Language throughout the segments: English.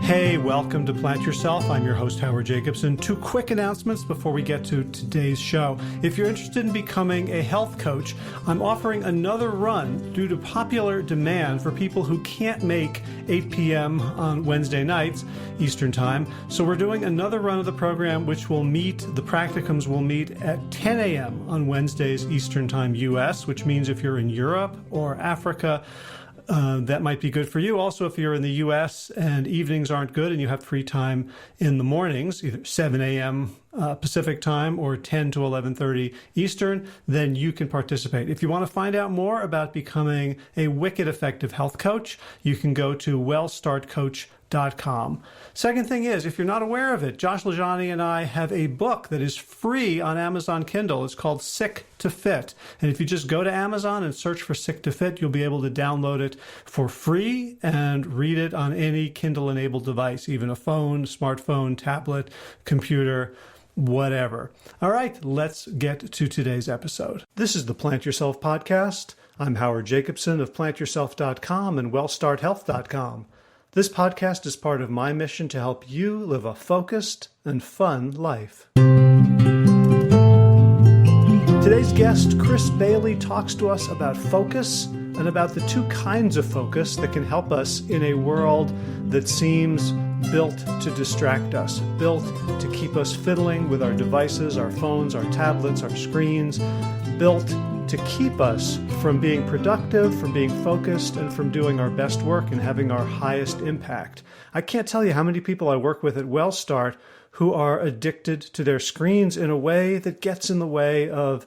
Hey, welcome to Plant Yourself. I'm your host, Howard Jacobson. Two quick announcements before we get to today's show. If you're interested in becoming a health coach, I'm offering another run due to popular demand for people who can't make 8 p.m. on Wednesday nights, Eastern Time. So we're doing another run of the program, which will meet, the practicums will meet at 10 a.m. on Wednesdays, Eastern Time, U.S., which means if you're in Europe or Africa, that might be good for you. Also, if you're in the U.S. and evenings aren't good and you have free time in the mornings, either 7 a.m. Pacific time or 10 to 11:30 Eastern, then you can participate. If you want to find out more about becoming a wicked effective health coach, you can go to wellstartcoach.com. Second thing is, if you're not aware of it, Josh Lajani and I have a book that is free on Amazon Kindle. It's called Sick to Fit. And if you just go to Amazon and search for Sick to Fit, you'll be able to download it for free and read it on any Kindle-enabled device, even a phone, smartphone, tablet, computer, whatever. All right, let's get to today's episode. This is the Plant Yourself podcast. I'm Howard Jacobson of plantyourself.com and wellstarthealth.com. This podcast is part of my mission to help you live a focused and fun life. Today's guest, Chris Bailey, talks to us about focus and about the two kinds of focus that can help us in a world that seems built to distract us, built to keep us fiddling with our devices, our phones, our tablets, our screens, built to keep us from being productive, from being focused, and from doing our best work and having our highest impact. I can't tell you how many people I work with at WellStart who are addicted to their screens in a way that gets in the way of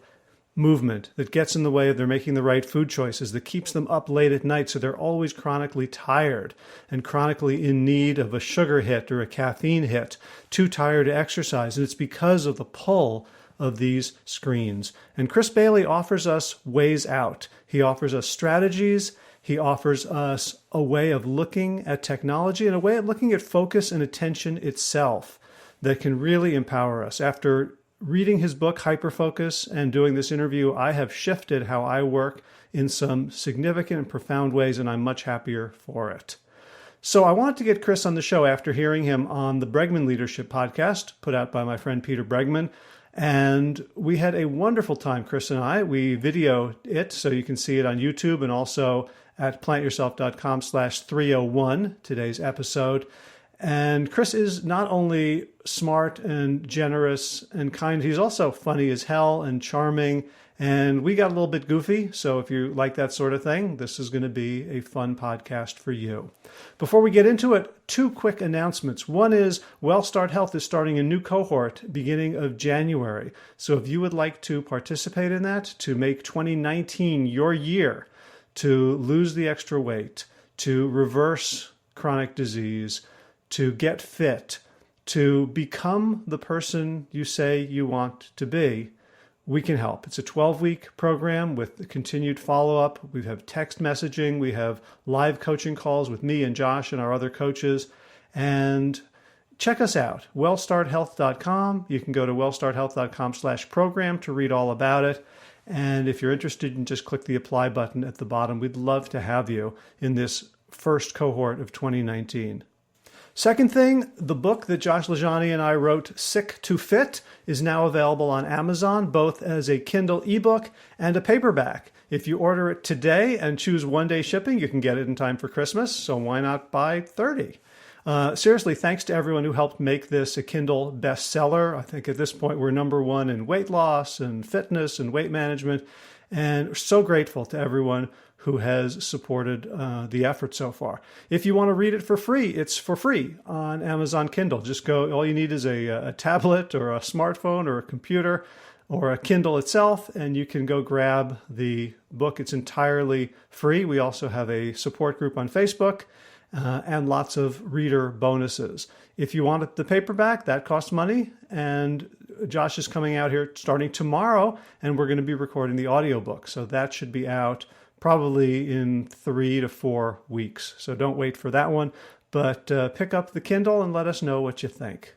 movement, that gets in the way of their making the right food choices, that keeps them up late at night so they're always chronically tired and chronically in need of a sugar hit or a caffeine hit, too tired to exercise. And it's because of the pull of these screens. And Chris Bailey offers us ways out. He offers us strategies. He offers us a way of looking at technology and a way of looking at focus and attention itself that can really empower us. After reading his book, Hyperfocus, and doing this interview, I have shifted how I work in some significant and profound ways, and I'm much happier for it. So I wanted to get Chris on the show after hearing him on the Bregman Leadership podcast, put out by my friend Peter Bregman. And we had a wonderful time, Chris and I. We videoed it, so you can see it on YouTube and also at plantyourself.com/301, today's episode. And Chris is not only smart and generous and kind, he's also funny as hell and charming. And we got a little bit goofy, so if you like that sort of thing, this is going to be a fun podcast for you. Before we get into it, two quick announcements. One is WellStart Health is starting a new cohort beginning of January. So if you would like to participate in that, to make 2019 your year, to lose the extra weight, to reverse chronic disease, to get fit, to become the person you say you want to be, we can help. It's a 12-week program with continued follow-up. We have text messaging. We have live coaching calls with me and Josh and our other coaches. And check us out, wellstarthealth.com. You can go to wellstarthealth.com/program to read all about it. And if you're interested, you can just click the apply button at the bottom. We'd love to have you in this first cohort of 2019. Second thing, the book that Josh Lajani and I wrote, Sick to Fit, is now available on Amazon, both as a Kindle ebook and a paperback. If you order it today and choose one-day shipping, you can get it in time for Christmas, so why not buy 30? Seriously, thanks to everyone who helped make this a Kindle bestseller. I think at this point we're number one in weight loss and fitness and weight management, and we're so grateful to everyone who has supported the effort so far. If you want to read it for free, it's for free on Amazon Kindle. Just go, all you need is a tablet or a smartphone or a computer or a Kindle itself, and you can go grab the book. It's entirely free. We also have a support group on Facebook and lots of reader bonuses. If you want the paperback, that costs money, and Josh is coming out here starting tomorrow, and we're going to be recording the audiobook. So that should be out probably in 3 to 4 weeks. So don't wait for that one, but pick up the Kindle and let us know what you think.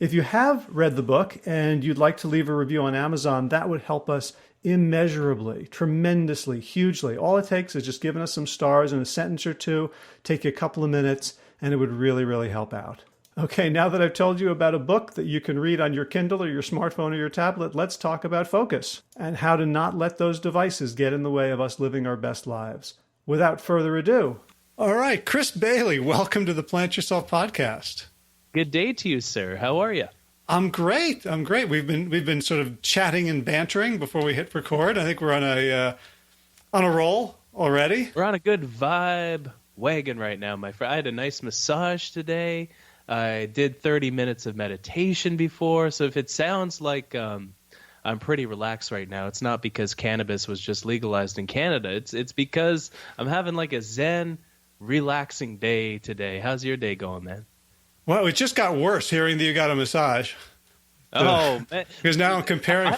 If you have read the book and you'd like to leave a review on Amazon, that would help us immeasurably, tremendously, hugely. All it takes is just giving us some stars and a sentence or two, take you a couple of minutes, and it would really, really help out. Okay, now that I've told you about a book that you can read on your Kindle or your smartphone or your tablet, let's talk about focus and how to not let those devices get in the way of us living our best lives. Without further ado. All right, Chris Bailey, welcome to the Plant Yourself podcast. Good day to you, sir. How are you? I'm great. We've been sort of chatting and bantering before we hit record. I think we're on a roll already. We're on a good vibe wagon right now, my friend. I had a nice massage today. I did 30 minutes of meditation before, so if it sounds like I'm pretty relaxed right now, it's not because cannabis was just legalized in Canada. It's because I'm having like a zen, relaxing day today. How's your day going, man? Well, it just got worse hearing that you got a massage. Oh, man. Because now I'm comparing.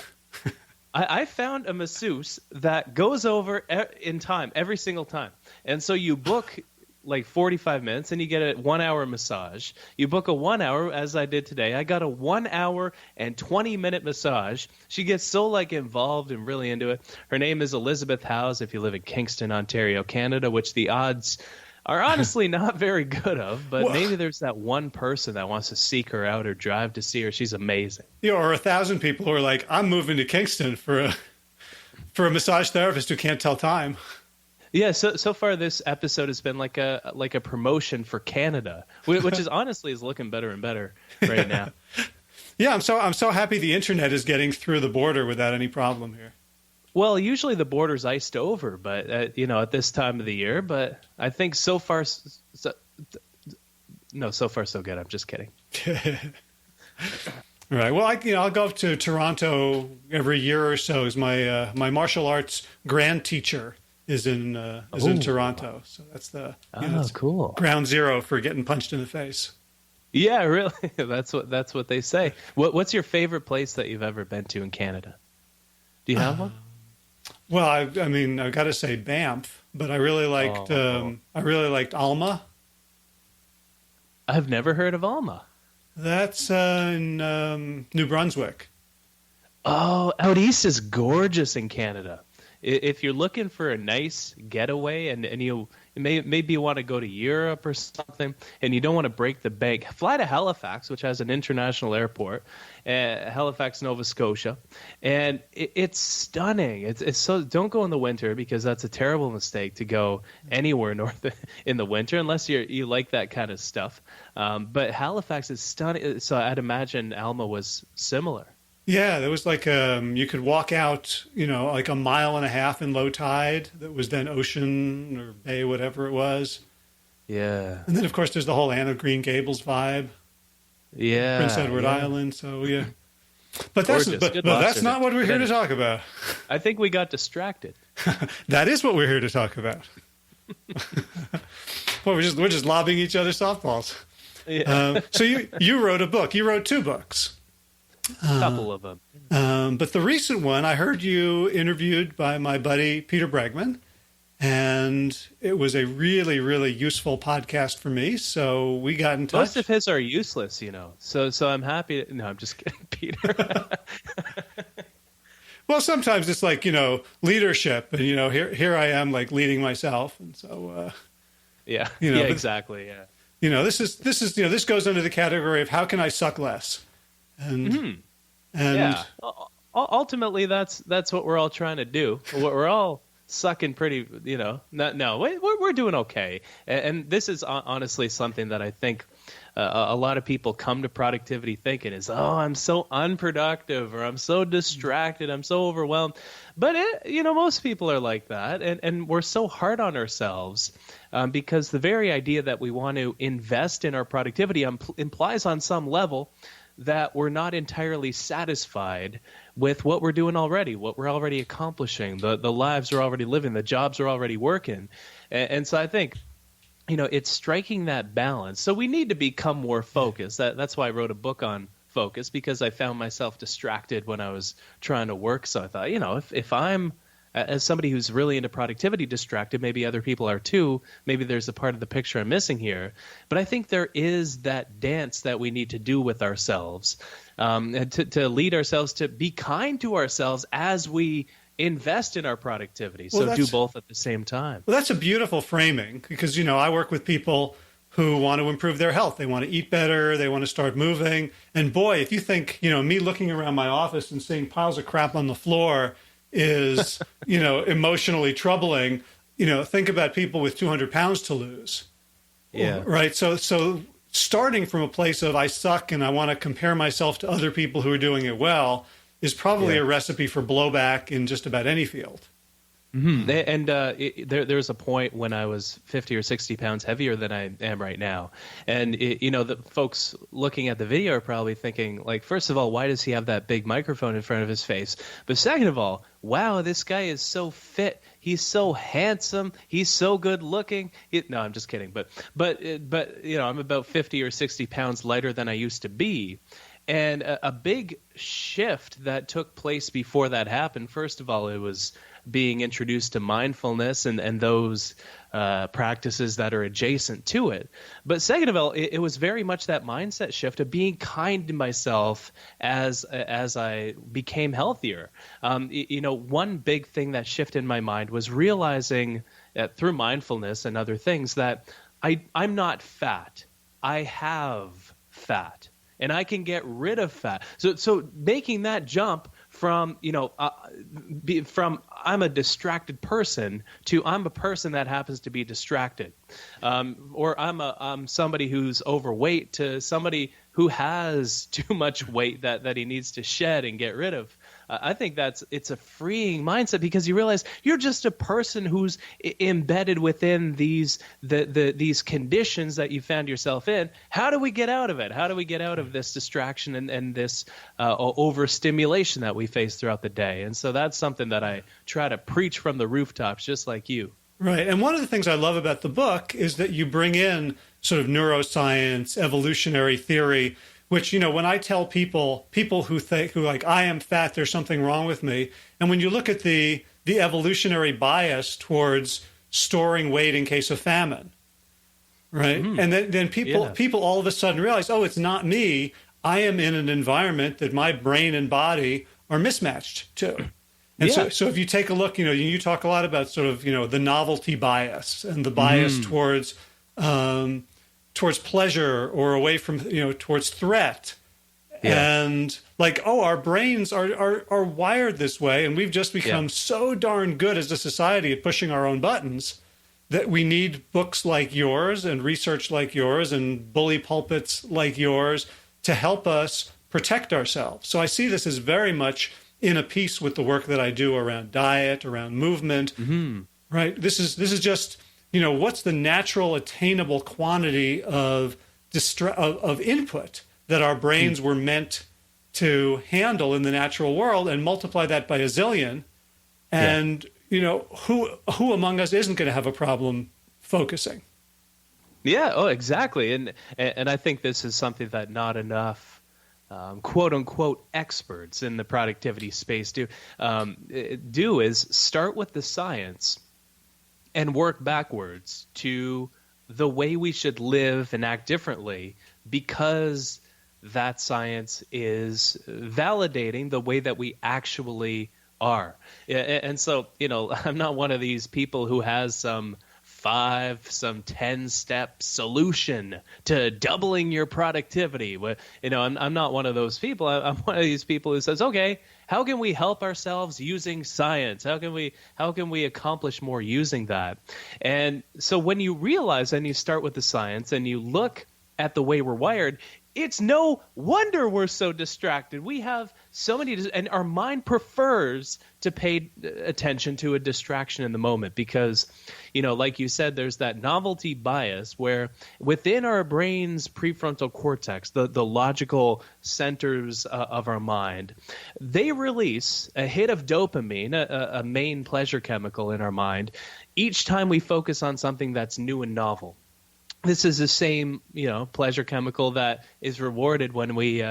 I found a masseuse that goes over in time, every single time. And so you book like 45 minutes and you get a 1 hour massage. You book a 1 hour, as I did today. I got a 1 hour and 20-minute massage. She gets so like involved and really into it. Her name is Elizabeth Howes, if you live in Kingston, Ontario, Canada, which the odds are honestly not very good of, but maybe there's that one person that wants to seek her out or drive to see her. She's amazing. Or 1,000 people who are like, I'm moving to Kingston for a massage therapist who can't tell time. Yeah, so far this episode has been like a promotion for Canada, which is honestly is looking better and better right now. Yeah, I'm so happy the internet is getting through the border without any problem here. Well, usually the border's iced over, but at this time of the year. But I think so far so good. I'm just kidding. Right. Well, I'll go up to Toronto every year or so. As my martial arts grand teacher is in Toronto, so that's cool ground zero for getting punched in the face. Yeah, really. That's what they say. What's your favorite place that you've ever been to in Canada? Do you have one? Well, I've got to say Banff, but I really liked Alma. I've never heard of Alma. That's in New Brunswick. Oh, out east is gorgeous in Canada. If you're looking for a nice getaway and you maybe you want to go to Europe or something and you don't want to break the bank, fly to Halifax, which has an international airport, Halifax, Nova Scotia, and it's stunning. It's so, don't go in the winter because that's a terrible mistake to go anywhere north in the winter unless you like that kind of stuff. But Halifax is stunning, so I'd imagine Alma was similar. Yeah, there was like you could walk out, like a mile and a half in low tide. That was then ocean or bay, whatever it was. Yeah. And then, of course, there's the whole Anne of Green Gables vibe. Yeah. Prince Edward Island. So, yeah. But that's not what we're here to talk about. I think we got distracted. That is what we're here to talk about. Well, we're just lobbing each other softballs. Yeah. So you wrote a book. You wrote 2 books. A couple of them. But the recent one, I heard you interviewed by my buddy Peter Bregman, and it was a really, really useful podcast for me. So we got in touch. Most of his are useless, So I'm happy. No, I'm just kidding, Peter. Well, sometimes it's like, leadership, and here I am like leading myself, and so yeah, exactly, yeah. This goes under the category of how can I suck less. And yeah, ultimately that's what we're all trying to do. We're all sucking pretty, we're doing okay. And this is honestly something that I think a lot of people come to productivity thinking is, I'm so unproductive, or I'm so distracted, I'm so overwhelmed. But most people are like that, and we're so hard on ourselves because the very idea that we want to invest in our productivity implies on some level that we're not entirely satisfied with what we're doing already, what we're already accomplishing, the lives we're already living, the jobs we're already working. And so I think, it's striking that balance. So we need to become more focused. That's why I wrote a book on focus, because I found myself distracted when I was trying to work. So I thought, if I'm, as somebody who's really into productivity, distracted, maybe other people are too. Maybe there's a part of the picture I'm missing here. But I think there is that dance that we need to do with ourselves, to lead ourselves, to be kind to ourselves as we invest in our productivity. So do both at the same time. Well, that's a beautiful framing because, I work with people who want to improve their health. They want to eat better. They want to start moving. And boy, if you think, me looking around my office and seeing piles of crap on the floor is, emotionally troubling, think about people with 200 pounds to lose. Yeah. Right. So starting from a place of I suck and I want to compare myself to other people who are doing it well is probably a recipe for blowback in just about any field. Mm-hmm. And there's a point when I was 50 or 60 pounds heavier than I am right now. And, the folks looking at the video are probably thinking, like, first of all, why does he have that big microphone in front of his face? But second of all, wow, this guy is so fit. He's so handsome. He's so good looking. No, I'm just kidding. But I'm about 50 or 60 pounds lighter than I used to be. And a big shift that took place before that happened, first of all, it was being introduced to mindfulness and those practices that are adjacent to it. But second of all, it was very much that mindset shift of being kind to myself as I became healthier. One big thing that shifted in my mind was realizing through mindfulness and other things that I'm not fat. I have fat. And I can get rid of fat. So making that jump from from I'm a distracted person to I'm a person that happens to be distracted, or I'm somebody who's overweight to somebody who has too much weight that he needs to shed and get rid of. I think it's a freeing mindset because you realize you're just a person who's embedded within these conditions that you found yourself in. How do we get out of it? How do we get out of this distraction and this overstimulation that we face throughout the day? And so that's something that I try to preach from the rooftops, just like you. Right. And one of the things I love about the book is that you bring in sort of neuroscience, evolutionary theory, which, when I tell people who like, I am fat, there's something wrong with me. And when you look at the evolutionary bias towards storing weight in case of famine, right? Mm-hmm. And then people all of a sudden realize, oh, it's not me. I am in an environment that my brain and body are mismatched to. And so if you take a look, you talk a lot about sort of, the novelty bias and the bias towards pleasure or away from, towards threat. Yeah. And like, our brains are wired this way. And we've just become so darn good as a society at pushing our own buttons that we need books like yours and research like yours and bully pulpits like yours to help us protect ourselves. So I see this as very much in a piece with the work that I do around diet, around movement, right? This is just, what's the natural attainable quantity of input that our brains were meant to handle in the natural world, and multiply that by a zillion. And, who among us isn't going to have a problem focusing? Yeah, exactly. And I think this is something that not enough quote unquote experts in the productivity space do is start with the science and work backwards to the way we should live and act differently, because that science is validating the way that we actually are. And so, I'm not one of these people who has some 10-step solution to doubling your productivity. I'm not one of those people. I'm one of these people who says, okay, how can we help ourselves using science? How can we accomplish more using that? And so when you realize and you start with the science and you look at the way we're wired, it's no wonder we're so distracted. We have so many, and our mind prefers to pay attention to a distraction in the moment because, like you said, there's that novelty bias where within our brain's prefrontal cortex, the logical centers of our mind, they release a hit of dopamine, a main pleasure chemical in our mind, each time we focus on something that's new and novel. This is the same, pleasure chemical that is rewarded when we,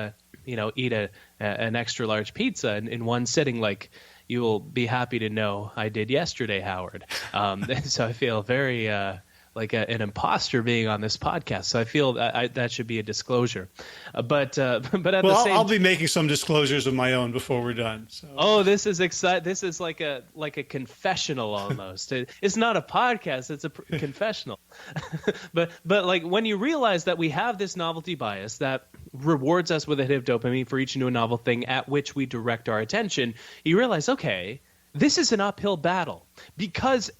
eat an extra large pizza in one sitting, like you will be happy to know I did yesterday, Howard. So I feel very an imposter being on this podcast. So I feel that should be a disclosure. But at the same, I'll be making some disclosures of my own before we're done. So. Oh, this is exciting! This is like a confessional almost. It's not a podcast; it's a confessional. but like when you realize that we have this novelty bias that rewards us with a hit of dopamine for each new novel thing at which we direct our attention, you realize, okay, this is an uphill battle because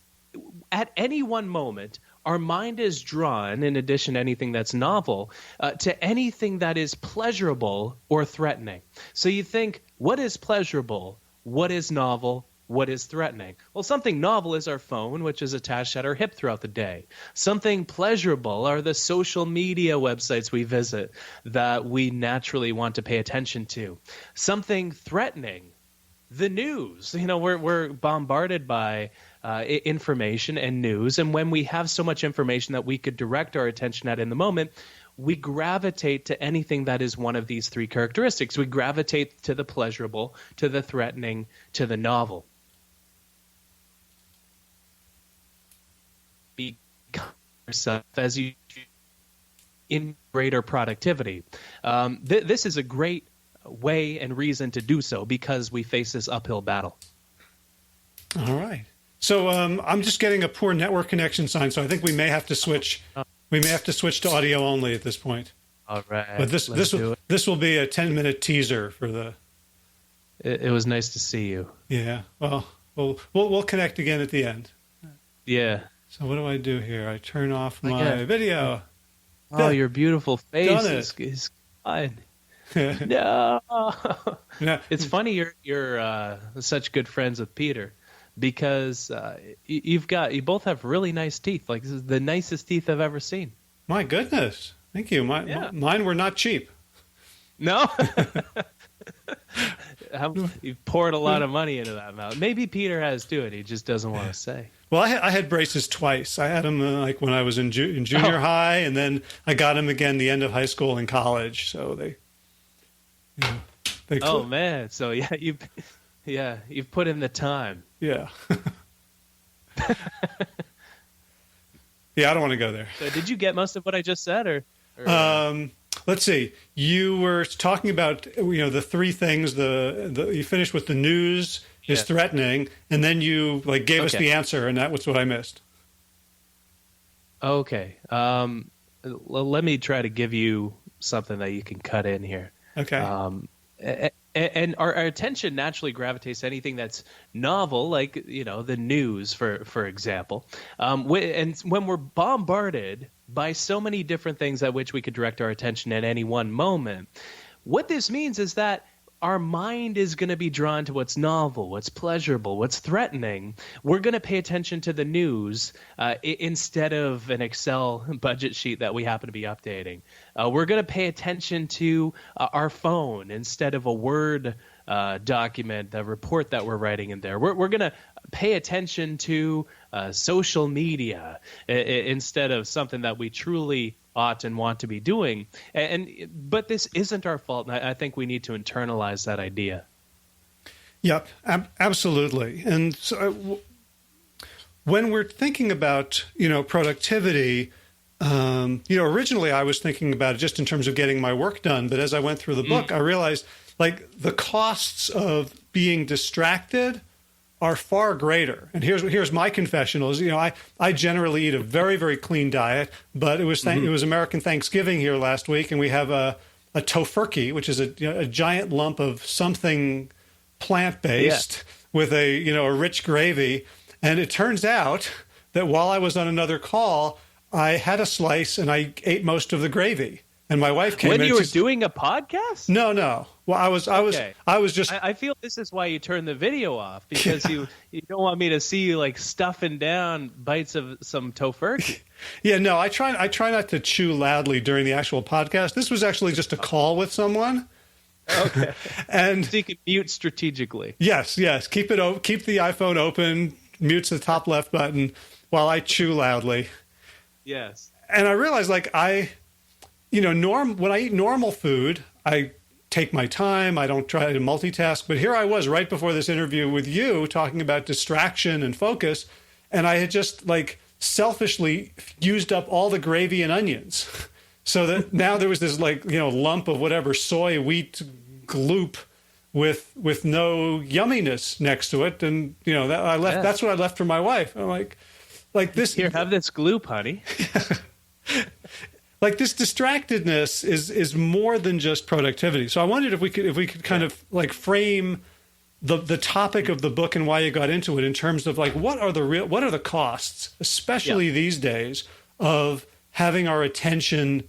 at any one moment, our mind is drawn, in addition to anything that's novel, to anything that is pleasurable or threatening. So you think, what is pleasurable? What is novel? What is threatening? Well, something novel is our phone, which is attached at our hip throughout the day. Something pleasurable are the social media websites we visit that we naturally want to pay attention to. Something threatening, the news. We're bombarded by information and news, and when we have so much information that we could direct our attention at in the moment, we gravitate to anything that is one of these three characteristics. We gravitate to the pleasurable, to the threatening, to the novel. Yourself as you in greater productivity. This is a great way and reason to do so because we face this uphill battle. All right. So I'm just getting a poor network connection sign, so I think we may have to switch. We may have to switch to audio only at this point. All right. But this will be a 10-minute teaser for the. It was nice to see you. Yeah. Well, we'll connect again at the end. Yeah. So what do I do here? I turn off my video. Oh, your beautiful face is fine. No. It's funny you're such good friends with Peter. Because you both have really nice teeth. Like, this is the nicest teeth I've ever seen. My goodness. Thank you. Mine were not cheap. No? You've poured a lot of money into that mouth. Maybe Peter has too, and he just doesn't want to say. Well, I had braces twice. I had them like when I was in junior high, and then I got them again the end of high school and college. So they oh, man. So, you've put in the time. Yeah. Yeah, I don't want to go there. So did you get most of what I just said, or? Let's see. You were talking about the three things. You finished with the news is threatening, and then you gave us the answer, and that was what I missed. Okay. Let me try to give you something that you can cut in here. Okay. And our attention naturally gravitates to anything that's novel, like the news, for example. And when we're bombarded by so many different things at which we could direct our attention at any one moment, what this means is that our mind is going to be drawn to what's novel, what's pleasurable, what's threatening. We're going to pay attention to the news instead of an Excel budget sheet that we happen to be updating. We're going to pay attention to our phone instead of a Word document, the report that we're writing in there. We're going to pay attention to social media instead of something that we truly ought and want to be doing. But this isn't our fault, and I think we need to internalize that idea. Yep, absolutely. And so when we're thinking about productivity, originally I was thinking about it just in terms of getting my work done. But as I went through the book, I realized the costs of being distracted are far greater. And here's my confessional is, I generally eat a very, very clean diet, but it was American Thanksgiving here last week, and we have a tofurkey, which is a giant lump of something plant-based with a rich gravy. And it turns out that while I was on another call, I had a slice and I ate most of the gravy. And my wife came in. When you were doing a podcast? No. Well, I was just. I feel this is why you turned the video off, because you don't want me to see you stuffing down bites of some tofurkey. Yeah, no, I try not to chew loudly during the actual podcast. This was actually just a call with someone. Okay. And so you can mute strategically. Yes. Keep the iPhone open. Mutes the top left button while I chew loudly. Yes. And I realized when I eat normal food, I take my time. I don't try to multitask. But here I was right before this interview with you talking about distraction and focus. And I had just selfishly used up all the gravy and onions. So that now there was this lump of whatever soy wheat gloop with no yumminess next to it. And, that I left, that's what I left for my wife. I'm like this. Here, have this gloop, honey. Like this distractedness is more than just productivity. So I wondered if we could kind of frame the topic of the book and why you got into it in terms of what are the costs, especially these days, of having our attention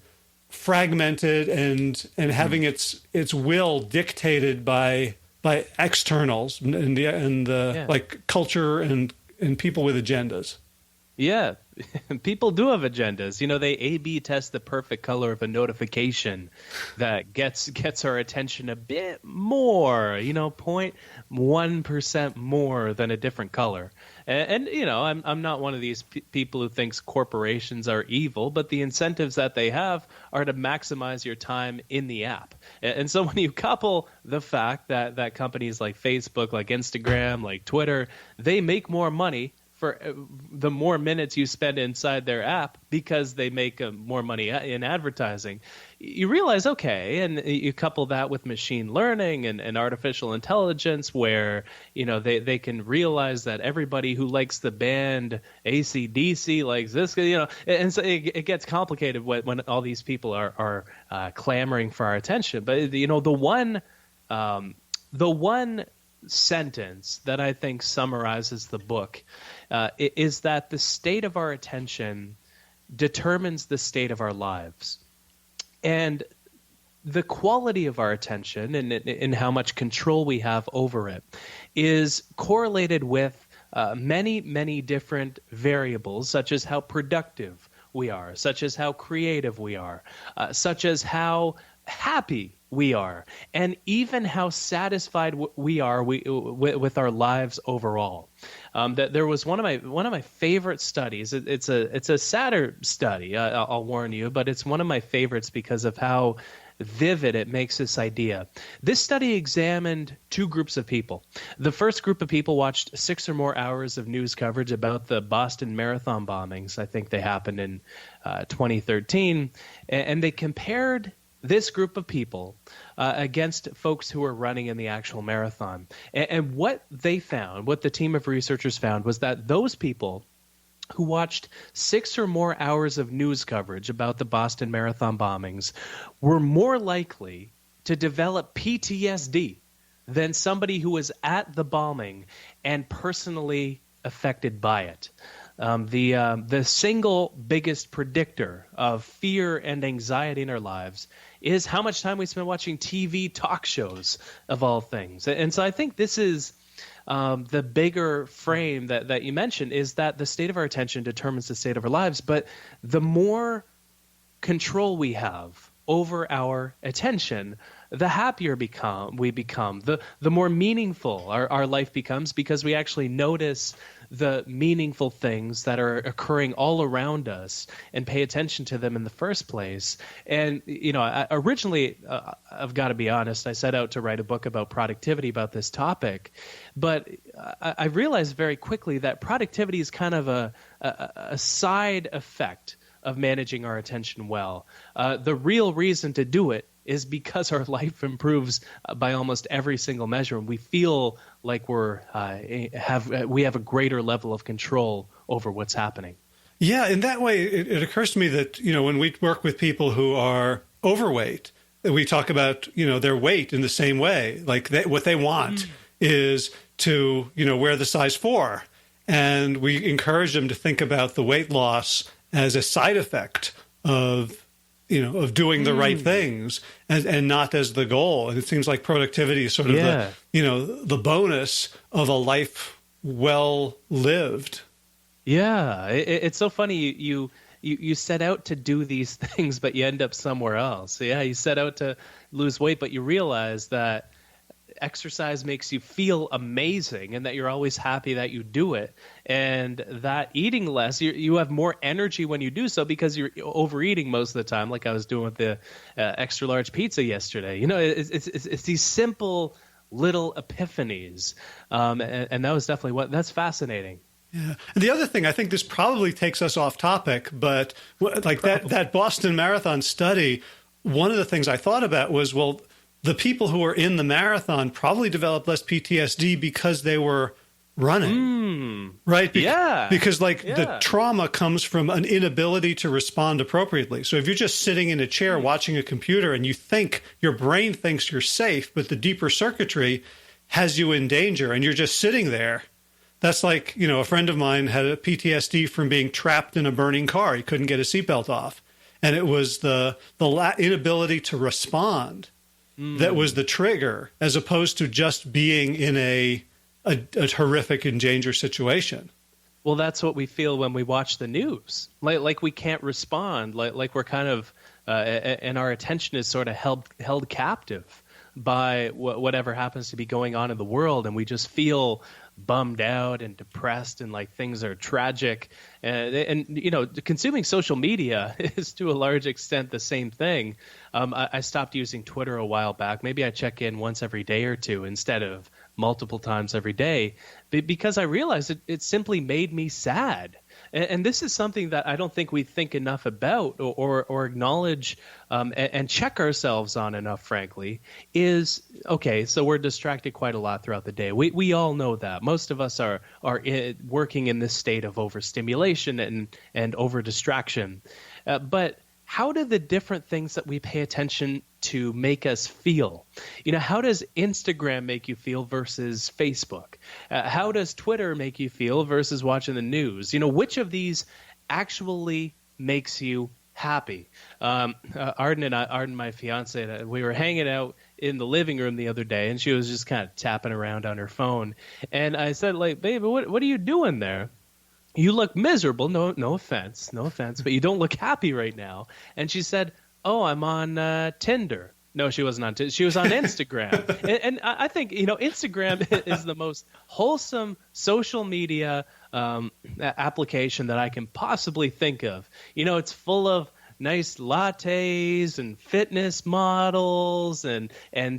fragmented and having its will dictated by externals and the culture and people with agendas. Yeah, people do have agendas. They A/B test the perfect color of a notification that gets our attention a bit more, 0.1% more than a different color. And I'm not one of these people who thinks corporations are evil, but the incentives that they have are to maximize your time in the app. And so when you couple the fact that companies like Facebook, like Instagram, like Twitter, they make more money for the more minutes you spend inside their app because they make more money in advertising, you realize, okay, and you couple that with machine learning and artificial intelligence where, they can realize that everybody who likes the band AC/DC likes this, and so it gets complicated when all these people are clamoring for our attention. But, the one sentence that I think summarizes the book is that the state of our attention determines the state of our lives. And the quality of our attention and how much control we have over it is correlated with many, many different variables, such as how productive we are, such as how creative we are, such as how happy we are, and even how satisfied we are with our lives overall. That there was one of my favorite studies. It's a sadder study, I'll warn you, but it's one of my favorites because of how vivid it makes this idea. This study examined two groups of people. The first group of people watched 6 or more hours of news coverage about the Boston Marathon bombings. I think they happened in 2013, and they compared this group of people against folks who were running in the actual marathon. And what they found, what the team of researchers found, was that those people who watched 6 or more hours of news coverage about the Boston Marathon bombings were more likely to develop PTSD than somebody who was at the bombing and personally affected by it. The single biggest predictor of fear and anxiety in our lives is how much time we spend watching TV talk shows, of all things. And so I think this is the bigger frame that you mentioned, is that the state of our attention determines the state of our lives. But the more control we have over our attention, the happier we become, the more meaningful our life becomes, because we actually notice the meaningful things that are occurring all around us and pay attention to them in the first place. And, originally, I've got to be honest, I set out to write a book about productivity, about this topic, but I realized very quickly that productivity is kind of a side effect of managing our attention well. The real reason to do it is because our life improves by almost every single measure, and we feel like we have a greater level of control over what's happening. Yeah, in that way, it occurs to me that when we work with people who are overweight, we talk about their weight in the same way. Like what they want is to wear the size 4, and we encourage them to think about the weight loss as a side effect of doing the right things and not as the goal. And it seems like productivity is sort of the bonus of a life well lived. Yeah, it's so funny. You set out to do these things, but you end up somewhere else. Yeah, you set out to lose weight, but you realize that exercise makes you feel amazing and that you're always happy that you do it, and that eating less, you have more energy when you do so because you're overeating most of the time, like I was doing with the extra large pizza yesterday. It's these simple little epiphanies, and that was definitely that's fascinating. Yeah. And the other thing, I think this probably takes us off topic, but like that Boston Marathon study, one of the things I thought about was, well, the people who were in the marathon probably developed less PTSD because they were running, right? Because the trauma comes from an inability to respond appropriately. So if you're just sitting in a chair watching a computer and you think your brain thinks you're safe, but the deeper circuitry has you in danger and you're just sitting there. That's like, a friend of mine had a PTSD from being trapped in a burning car. He couldn't get his seatbelt off. And it was the inability to respond that was the trigger, as opposed to just being in a horrific and dangerous situation. Well, that's what we feel when we watch the news. Like we can't respond. Like we're kind of, and our attention is sort of held captive by whatever happens to be going on in the world, and we just feel bummed out and depressed and like things are tragic. And consuming social media is to a large extent the same thing. I stopped using Twitter a while back. Maybe I check in once every day or two instead of multiple times every day, because I realized it simply made me sad. And this is something that I don't think we think enough about or acknowledge and check ourselves on enough, frankly, is, okay, so we're distracted quite a lot throughout the day. We all know that. Most of us are working in this state of overstimulation and over-distraction. But how do the different things that we pay attention to make us feel? How does Instagram make you feel versus Facebook? How does Twitter make you feel versus watching the news? Which of these actually makes you happy? Arden, my fiance, we were hanging out in the living room the other day, and she was just kind of tapping around on her phone. And I said, like, babe, what are you doing there? You look miserable. No offense, but you don't look happy right now. And she said, oh, I'm on Tinder. No, she wasn't on Tinder. She was on Instagram. and I think, Instagram is the most wholesome social media application that I can possibly think of. It's full of nice lattes and fitness models and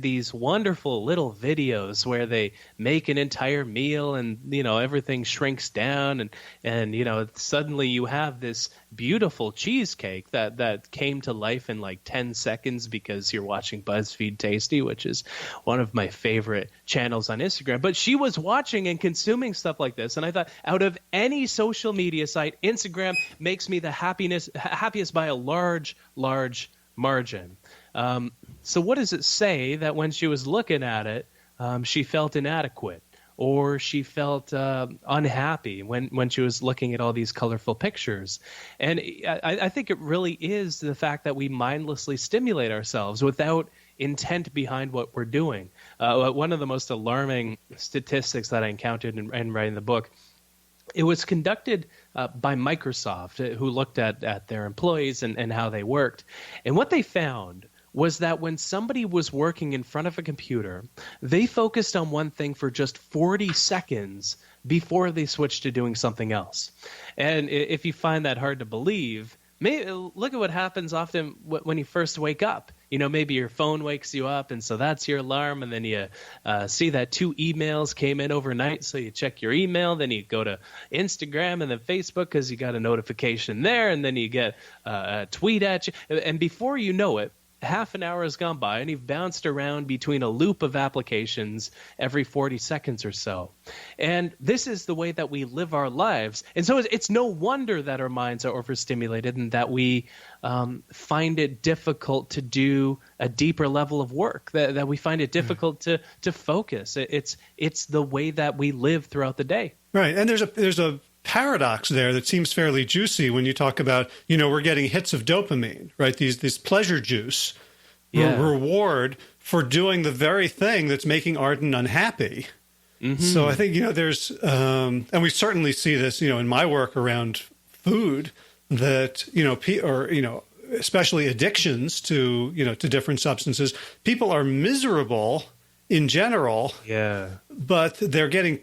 these wonderful little videos where they make an entire meal and everything shrinks down and suddenly you have this beautiful cheesecake that came to life in like 10 seconds because you're watching BuzzFeed Tasty, which is one of my favorite channels on Instagram. But she was watching and consuming stuff like this, and I thought, out of any social media site, Instagram makes me the happiest by a large margin. So what does it say that when she was looking at it, she felt inadequate, or she felt unhappy when she was looking at all these colorful pictures? And I think it really is the fact that we mindlessly stimulate ourselves without intent behind what we're doing. One of the most alarming statistics that I encountered in writing the book, it was conducted by Microsoft, who looked at their employees and how they worked. And what they found was that when somebody was working in front of a computer, they focused on one thing for just 40 seconds before they switched to doing something else. And if you find that hard to believe, look at what happens often when you first wake up. Maybe your phone wakes you up, and so that's your alarm, and then you see that 2 emails came in overnight, so you check your email, then you go to Instagram and then Facebook because you got a notification there, and then you get a tweet at you, and before you know it, half an hour has gone by and you've bounced around between a loop of applications every 40 seconds or so. And this is the way that we live our lives. And so it's no wonder that our minds are overstimulated and that we find it difficult to do a deeper level of work, that we find it difficult to focus. It's the way that we live throughout the day. Right. And there's a paradox there that seems fairly juicy when you talk about, we're getting hits of dopamine, right? This pleasure juice reward for doing the very thing that's making Arden unhappy. Mm-hmm. So I think, there's, and we certainly see this, in my work around food, that, especially addictions to different substances, people are miserable in general, but they're getting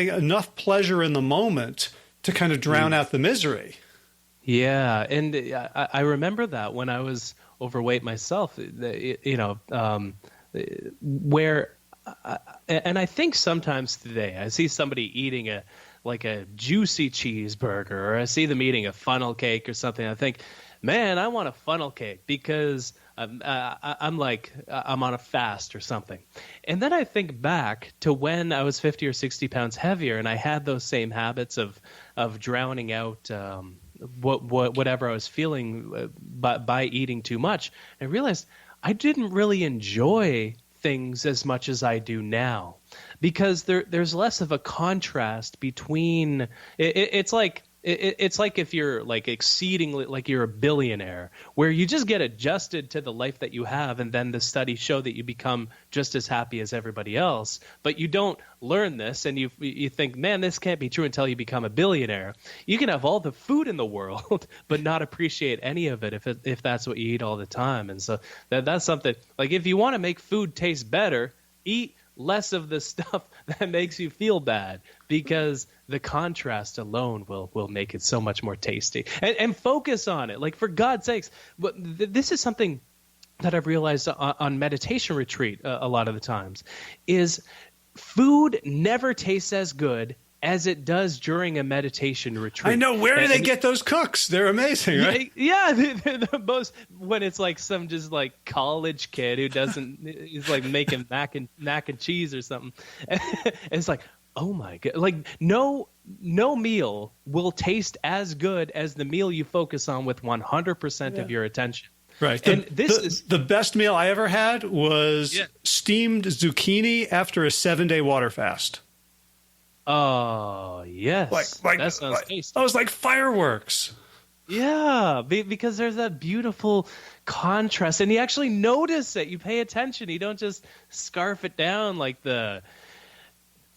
enough pleasure in the moment to kind of drown out the misery. Yeah, and I remember that when I was overweight myself, where, and I think sometimes today I see somebody eating like a juicy cheeseburger, or I see them eating a funnel cake or something, I think, man, I want a funnel cake because I'm on a fast or something. And then I think back to when I was 50 or 60 pounds heavier, and I had those same habits of drowning out whatever I was feeling by eating too much. I realized I didn't really enjoy things as much as I do now, because there's less of a contrast between it's like if you're like exceedingly, like you're a billionaire, where you just get adjusted to the life that you have, and then the studies show that you become just as happy as everybody else. But you don't learn this, and you think, man, this can't be true until you become a billionaire. You can have all the food in the world, but not appreciate any of it if that's what you eat all the time. And so that's something, like, if you want to make food taste better, eat less of the stuff that makes you feel bad, because the contrast alone will make it so much more tasty. And focus on it. Like, for God's sakes, this is something that I've realized on meditation retreat a lot of the times, is food never tastes as good as it does during a meditation retreat. I know. Where do they get those cooks? They're amazing, right? Yeah, they're the most, when it's like some just like college kid who he's like making mac and cheese or something. And it's like, oh my God. Like, no meal will taste as good as the meal you focus on with 100% of your attention. Right. And the best meal I ever had was steamed zucchini after a 7-day water fast. Oh, yes. That sounds tasty. That was like fireworks. Yeah, because there's that beautiful contrast, and you actually notice it. You pay attention. You don't just scarf it down like the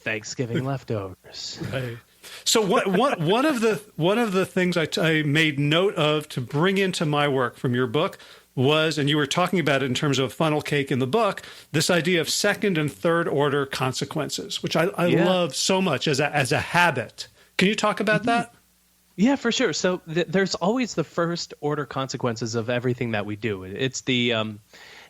Thanksgiving leftovers. Right. So one of the things I made note of to bring into my work from your book was, and you were talking about it in terms of funnel cake in the book, this idea of second and third order consequences, which I love so much as a habit. Can you talk about that? Yeah, for sure. So there's always the first order consequences of everything that we do. It's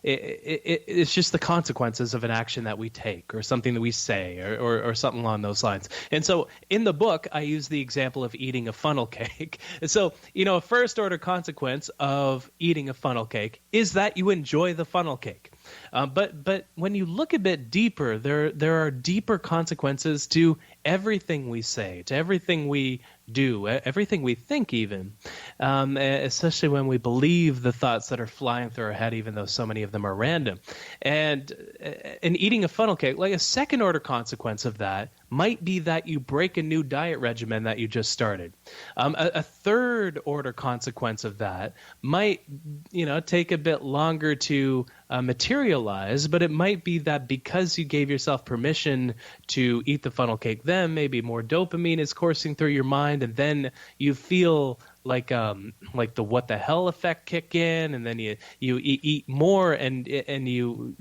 it's just the consequences of an action that we take, or something that we say, or something along those lines. And so in the book, I use the example of eating a funnel cake. And so, a first order consequence of eating a funnel cake is that you enjoy the funnel cake. But when you look a bit deeper, there are deeper consequences to everything we say, to everything we do, everything we think, even, especially when we believe the thoughts that are flying through our head, even though so many of them are random. And in eating a funnel cake, like, a second order consequence of that might be that you break a new diet regimen that you just started. A third order consequence of that might, take a bit longer to materialize, but it might be that because you gave yourself permission to eat the funnel cake, then maybe more dopamine is coursing through your mind, and then you feel like the what the hell effect kick in, and then you eat more, and you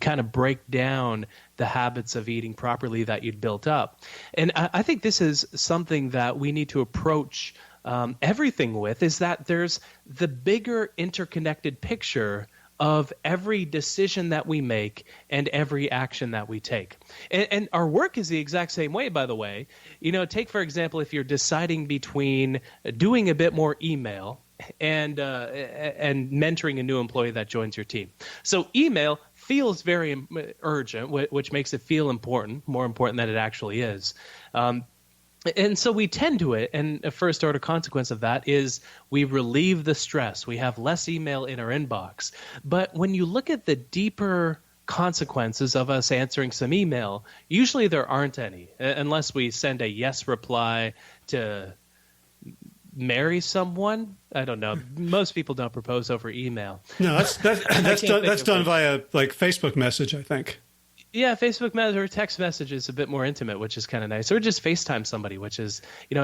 kind of break down the habits of eating properly that you'd built up. And I think this is something that we need to approach everything with, is that there's the bigger interconnected picture of every decision that we make and every action that we take. And our work is the exact same way, by the way. Take, for example, if you're deciding between doing a bit more email and mentoring a new employee that joins your team. So email feels very urgent, which makes it feel important, more important than it actually is. And so we tend to it, and a first order consequence of that is we relieve the stress. We have less email in our inbox. But when you look at the deeper consequences of us answering some email, usually there aren't any, unless we send a yes reply to marry someone. I don't know. Most people don't propose over email. No, that's done via like Facebook message, I think. Yeah, Facebook message or text message is a bit more intimate, which is kind of nice. Or just FaceTime somebody, which is, you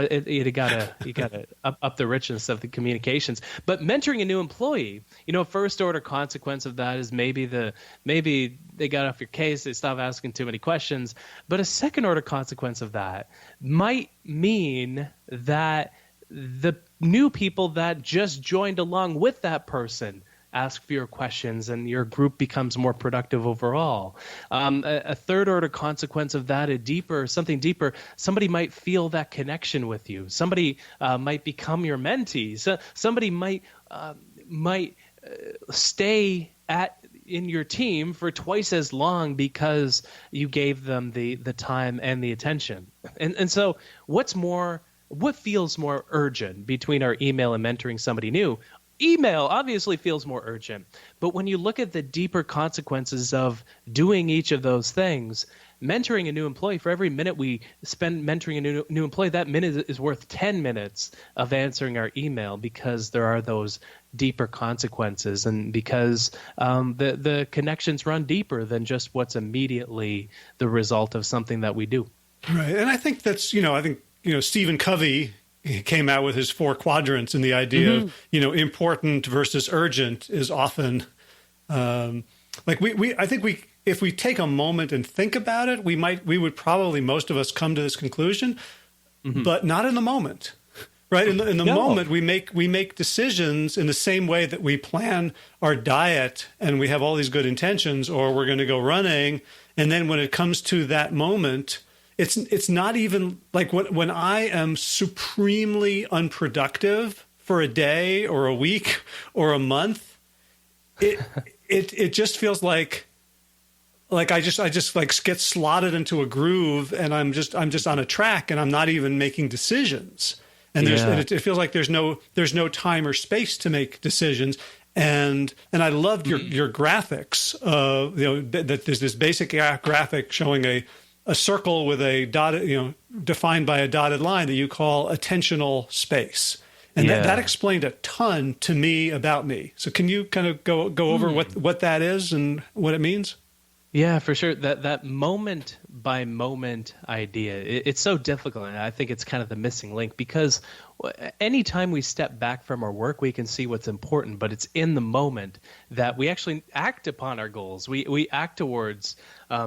gotta up the richness of the communications. But mentoring a new employee, first order consequence of that is maybe they got off your case, they stopped asking too many questions. But a second order consequence of that might mean that the new people that just joined along with that person ask fewer questions, and your group becomes more productive overall. A third order consequence of that, something deeper, somebody might feel that connection with you. Somebody might become your mentee. Somebody might stay in your team for twice as long because you gave them the time and the attention. And so what feels more urgent between our email and mentoring somebody new? Email obviously feels more urgent, but when you look at the deeper consequences of doing each of those things, mentoring a new employee, for every minute we spend mentoring a new employee, that minute is worth 10 minutes of answering our email, because there are those deeper consequences, and because the connections run deeper than just what's immediately the result of something that we do. Right. And I think that's, Stephen Covey came out with his 4 quadrants, and the idea of, important versus urgent is often if we take a moment and think about it, we would probably, most of us, come to this conclusion, but not in the moment, right? In the moment, we make decisions in the same way that we plan our diet, and we have all these good intentions, or we're going to go running, and then when it comes to that moment, it's not even like when I am supremely unproductive for a day or a week or a month, it just feels like I just like get slotted into a groove, and I'm just on a track, and I'm not even making decisions. And it feels like there's no time or space to make decisions. And I loved your graphics. That there's this basic graphic showing a circle with a dotted, defined by a dotted line that you call attentional space. And that explained a ton to me about me. So can you kind of go over what that is and what it means? Yeah, for sure. That moment by moment idea, it's so difficult. And I think it's kind of the missing link, because anytime we step back from our work, we can see what's important, but it's in the moment that we actually act upon our goals. We act towards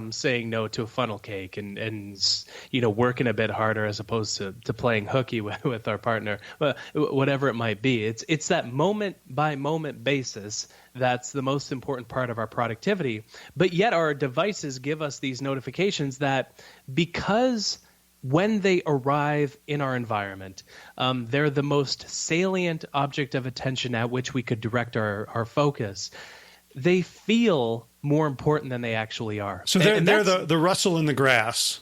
saying no to a funnel cake and working a bit harder as opposed to playing hooky with our partner, whatever it might be. It's that moment by moment basis that's the most important part of our productivity. But yet our devices give us these notifications that, because when they arrive in our environment, they're the most salient object of attention at which we could direct our focus. They feel more important than they actually are. So they're the rustle in the grass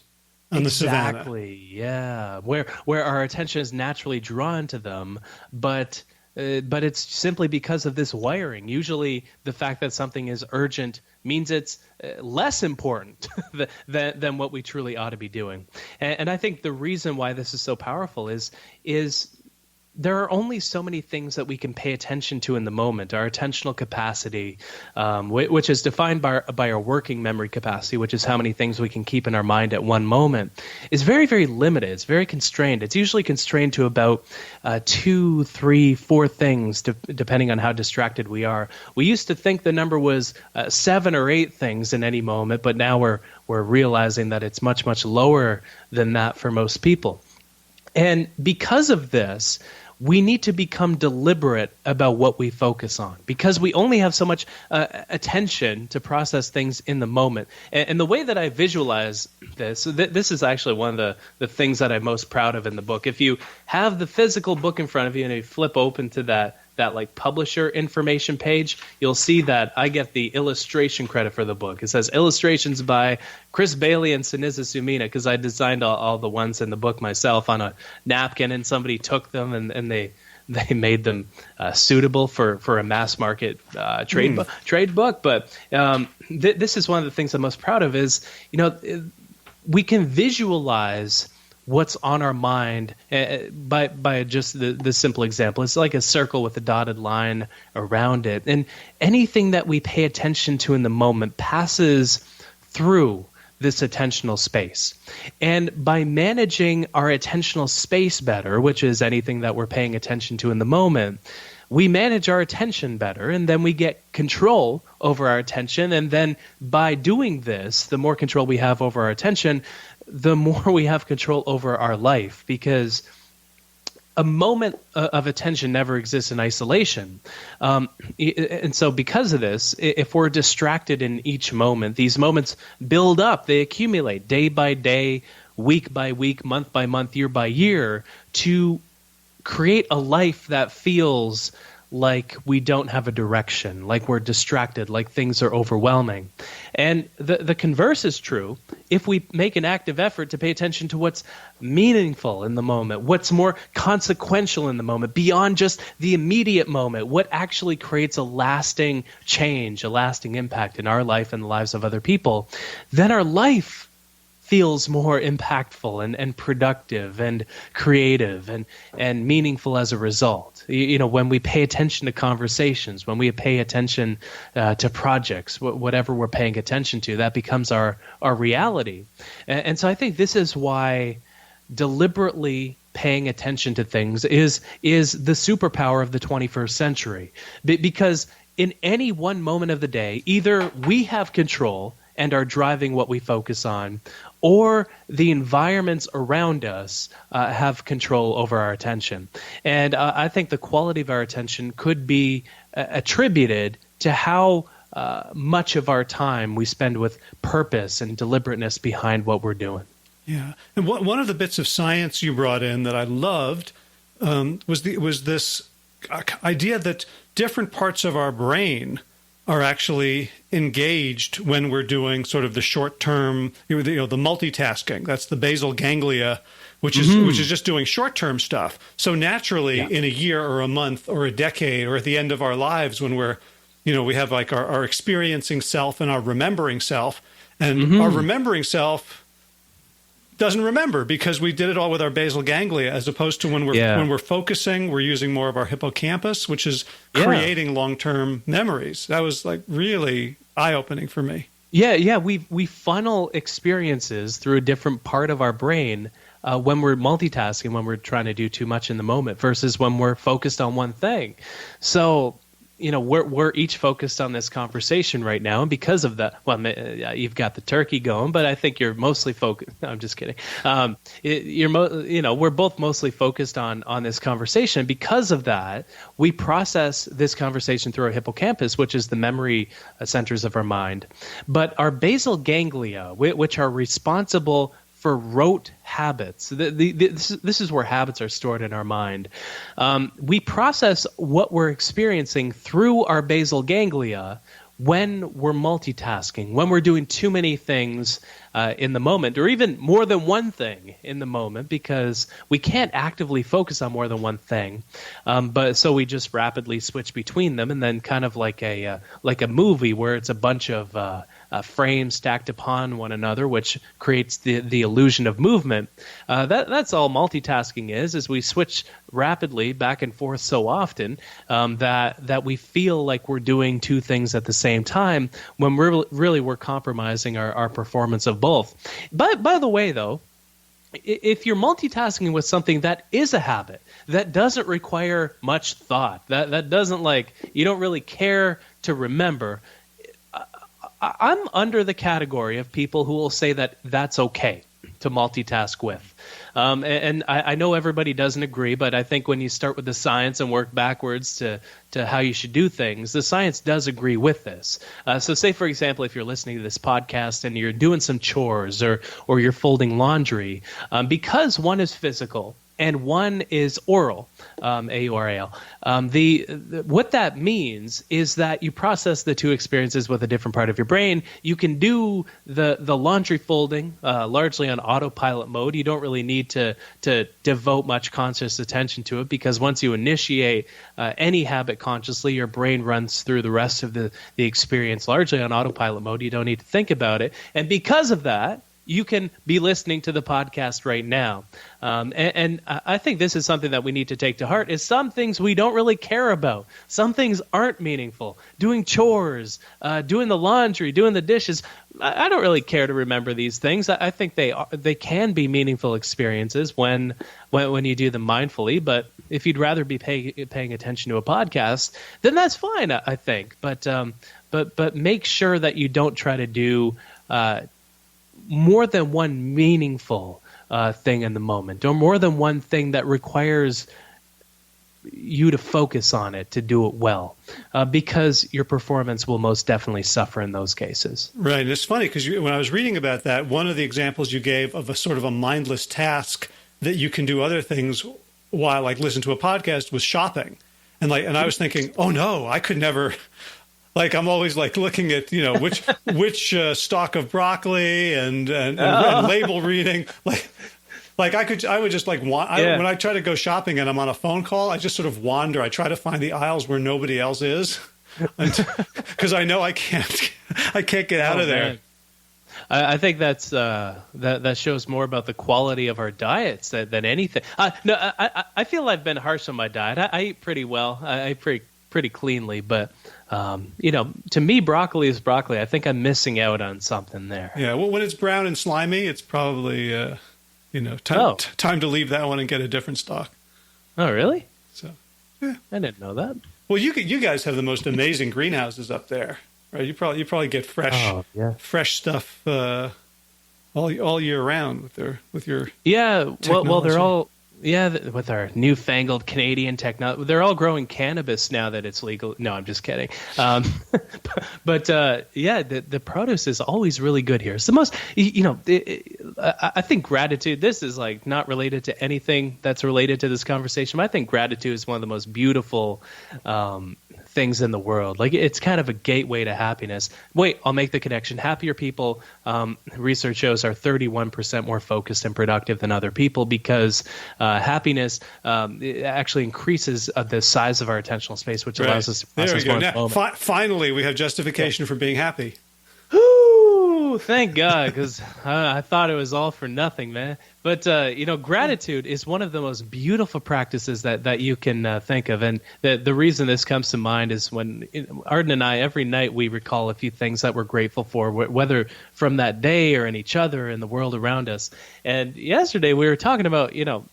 on the savannah. Exactly, yeah. Where our attention is naturally drawn to them, but it's simply because of this wiring. Usually the fact that something is urgent means it's less important than what we truly ought to be doing. And I think the reason why this is so powerful is there are only so many things that we can pay attention to in the moment. Our attentional capacity, which is defined by our working memory capacity, which is how many things we can keep in our mind at one moment, is very, very limited. It's very constrained. It's usually constrained to about 2, 3, 4 things, depending on how distracted we are. We used to think the number was 7 or 8 things in any moment, but now we're realizing that it's much, much lower than that for most people. And because of this, we need to become deliberate about what we focus on, because we only have so much attention to process things in the moment. And the way that I visualize this, this is actually one of the things that I'm most proud of in the book. If you have the physical book in front of you and you flip open to that like publisher information page, you'll see that I get the illustration credit for the book. It says illustrations by Chris Bailey and Sinisa Sumina, because I designed all the ones in the book myself on a napkin, and somebody took them and they made them suitable for a mass market trade book. But this is one of the things I'm most proud of is, we can visualize what's on our mind by just the simple example. It's like a circle with a dotted line around it. And anything that we pay attention to in the moment passes through this attentional space. And by managing our attentional space better, which is anything that we're paying attention to in the moment, we manage our attention better, and then we get control over our attention. And then by doing this, the more control we have over our attention, the more we have control over our life, because a moment of attention never exists in isolation. And so because of this, if we're distracted in each moment, these moments build up, they accumulate day by day, week by week, month by month, year by year, to create a life that feels like we don't have a direction, like we're distracted, like things are overwhelming. And the converse is true. If we make an active effort to pay attention to what's meaningful in the moment, what's more consequential in the moment, beyond just the immediate moment, what actually creates a lasting change, a lasting impact in our life and the lives of other people, then our life feels more impactful and productive and creative and meaningful as a result. When we pay attention to conversations, when we pay attention to projects, whatever we're paying attention to, that becomes our reality. And so I think this is why deliberately paying attention to things is the superpower of the 21st century. Because in any one moment of the day, either we have control and are driving what we focus on, or the environments around us have control over our attention. And I think the quality of our attention could be attributed to how much of our time we spend with purpose and deliberateness behind what we're doing. Yeah. And one of the bits of science you brought in that I loved was this idea that different parts of our brain are actually engaged when we're doing sort of the short-term, the multitasking. That's the basal ganglia, which is just doing short-term stuff. So naturally, in a year or a month or a decade or at the end of our lives, when we're, we have like our experiencing self and our remembering self, and our remembering self doesn't remember because we did it all with our basal ganglia, as opposed to when we're focusing, we're using more of our hippocampus, which is creating long-term memories. That was like really eye-opening for me. Yeah. We funnel experiences through a different part of our brain when we're multitasking, when we're trying to do too much in the moment, versus when we're focused on one thing. So we're each focused on this conversation right now, and because of that, you've got the turkey going, but I think you're mostly focused. No, I'm just kidding. We're both mostly focused on this conversation. Because of that, we process this conversation through our hippocampus, which is the memory centers of our mind. But our basal ganglia, which are responsible for rote habits. This is where habits are stored in our mind. We process what we're experiencing through our basal ganglia when we're multitasking, when we're doing too many things in the moment, or even more than one thing in the moment, because we can't actively focus on more than one thing. But so we just rapidly switch between them, and then kind of like a movie where it's a bunch of frames stacked upon one another, which creates the illusion of movement. That's all multitasking is we switch rapidly back and forth so often that we feel like we're doing two things at the same time, when we're compromising our performance of both. By the way, though, if you're multitasking with something that is a habit, that doesn't require much thought, that doesn't, you don't really care to remember, I'm under the category of people who will say that that's okay to multitask with. And I know everybody doesn't agree, but I think when you start with the science and work backwards to how you should do things, the science does agree with this. So say, for example, if you're listening to this podcast and you're doing some chores or you're folding laundry, because one is physical and one is oral, A-U-R-A-L. What that means is that you process the two experiences with a different part of your brain. You can do the laundry folding largely on autopilot mode. You don't really need to devote much conscious attention to it, because once you initiate any habit consciously, your brain runs through the rest of the experience largely on autopilot mode. You don't need to think about it. And because of that, you can be listening to the podcast right now. And I think this is something that we need to take to heart, is some things we don't really care about. Some things aren't meaningful. Doing chores, doing the laundry, doing the dishes. I don't really care to remember these things. I think they can be meaningful experiences when you do them mindfully. But if you'd rather be paying attention to a podcast, then that's fine, I think. But make sure that you don't try to do more than one meaningful thing in the moment, or more than one thing that requires you to focus on it, to do it well, because your performance will most definitely suffer in those cases. Right. And it's funny because when I was reading about that, one of the examples you gave of a sort of a mindless task that you can do other things while like listen to a podcast was shopping. And I was thinking, oh no, I could never. Like I'm always like looking at which stalk of broccoli and label reading like I would just like when I try to go shopping and I'm on a phone call, I just sort of wander. I try to find the aisles where nobody else is, because I know I can't get out of there. Man. I think that shows more about the quality of our diets than anything. I feel I've been harsh on my diet. I eat pretty well. I eat pretty cleanly, but to me, broccoli is broccoli. I think I'm missing out on something there. Yeah. Well, when it's brown and slimy, it's probably time to leave that one and get a different stock. Oh, really? So, yeah. I didn't know that. Well, you guys have the most amazing greenhouses up there, right? You probably get fresh stuff all year round with your technology. Well, they're all with our newfangled Canadian technology. They're all growing cannabis now that it's legal. No, I'm just kidding. But the produce is always really good here. It's the most, I think gratitude, this is like not related to anything that's related to this conversation, but I think gratitude is one of the most beautiful things in the world. Like it's kind of a gateway to happiness. Wait, I'll make the connection. Happier people, research shows, are 31% more focused and productive than other people, because happiness it actually increases the size of our attentional space, which allows us to process more. Now, finally, we have justification for being happy. Ooh, thank God, because I thought it was all for nothing, man. But, gratitude is one of the most beautiful practices that you can think of. And the reason this comes to mind is when Arden and I, every night, we recall a few things that we're grateful for, whether from that day or in each other and the world around us. And yesterday we were talking about,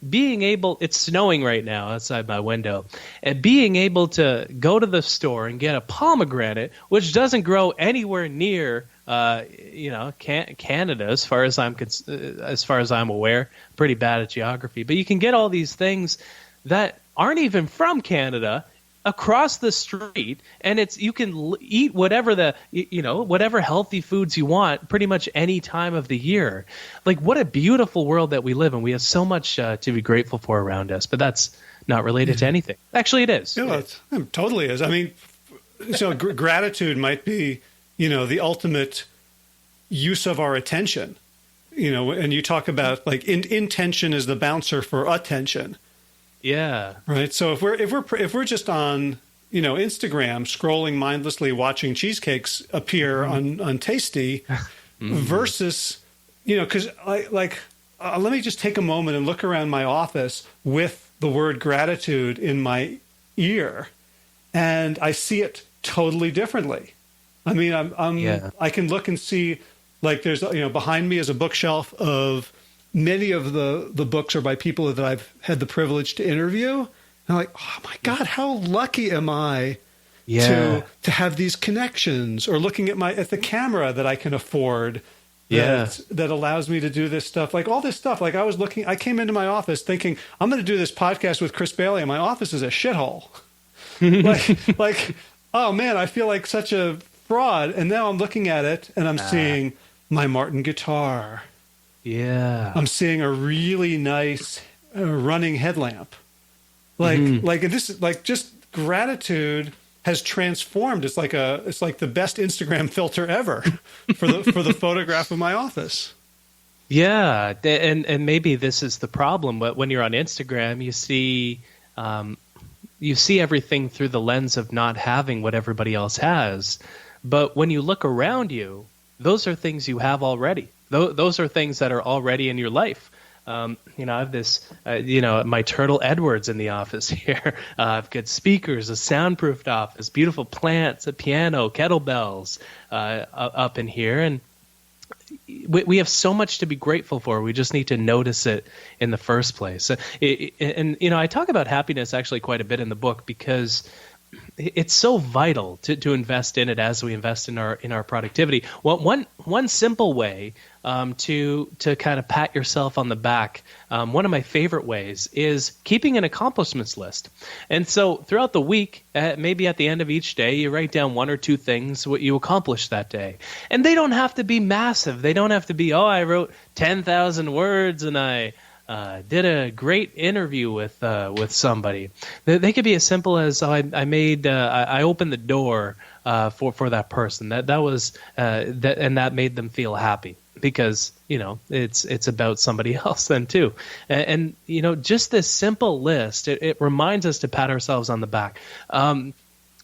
being able, it's snowing right now outside my window, and being able to go to the store and get a pomegranate, which doesn't grow anywhere near Canada, as far as I'm aware. Pretty bad at geography, but you can get all these things that aren't even from Canada across the street, and you can eat whatever whatever healthy foods you want pretty much any time of the year. Like, what a beautiful world that we live in. We have so much to be grateful for around us, but that's not related to anything. Actually, it is. It totally is. I mean, so gratitude might be the ultimate use of our attention, and you talk about like intention is the bouncer for attention. Yeah. Right. So if we're just on, Instagram scrolling mindlessly, watching cheesecakes appear on Tasty versus, because let me just take a moment and look around my office with the word gratitude in my ear, and I see it totally differently. I mean, I can look and see, like, there's, behind me is a bookshelf of many of the books are by people that I've had the privilege to interview. And I'm like, oh my God, how lucky am I to have these connections, or looking at the camera that I can afford that allows me to do this stuff, like all this stuff. Like I came into my office thinking I'm going to do this podcast with Chris Bailey, and my office is a shithole. like, oh man, I feel like such a fraud. And now I'm looking at it and I'm seeing my Martin guitar. Yeah. I'm seeing a really nice running headlamp. Like this, like, just gratitude has transformed. It's like the best Instagram filter ever for the photograph of my office. Yeah. And maybe this is the problem, but when you're on Instagram, you see everything through the lens of not having what everybody else has. But when you look around you, those are things you have already. Those are things that are already in your life. I have this, my Turtle Edwards in the office here. I've got speakers, a soundproofed office, beautiful plants, a piano, kettlebells up in here. And we have so much to be grateful for. We just need to notice it in the first place. I talk about happiness actually quite a bit in the book, because it's so vital to invest in it as we invest in our productivity. One simple way to kind of pat yourself on the back, one of my favorite ways is keeping an accomplishments list. And so throughout the week, maybe at the end of each day, you write down 1 or 2 things what you accomplished that day. And they don't have to be massive. They don't have to be, I wrote 10,000 words and I did a great interview with somebody. They could be as simple as I opened the door for that person. That was and that made them feel happy, because it's about somebody else then too. And just this simple list, it reminds us to pat ourselves on the back.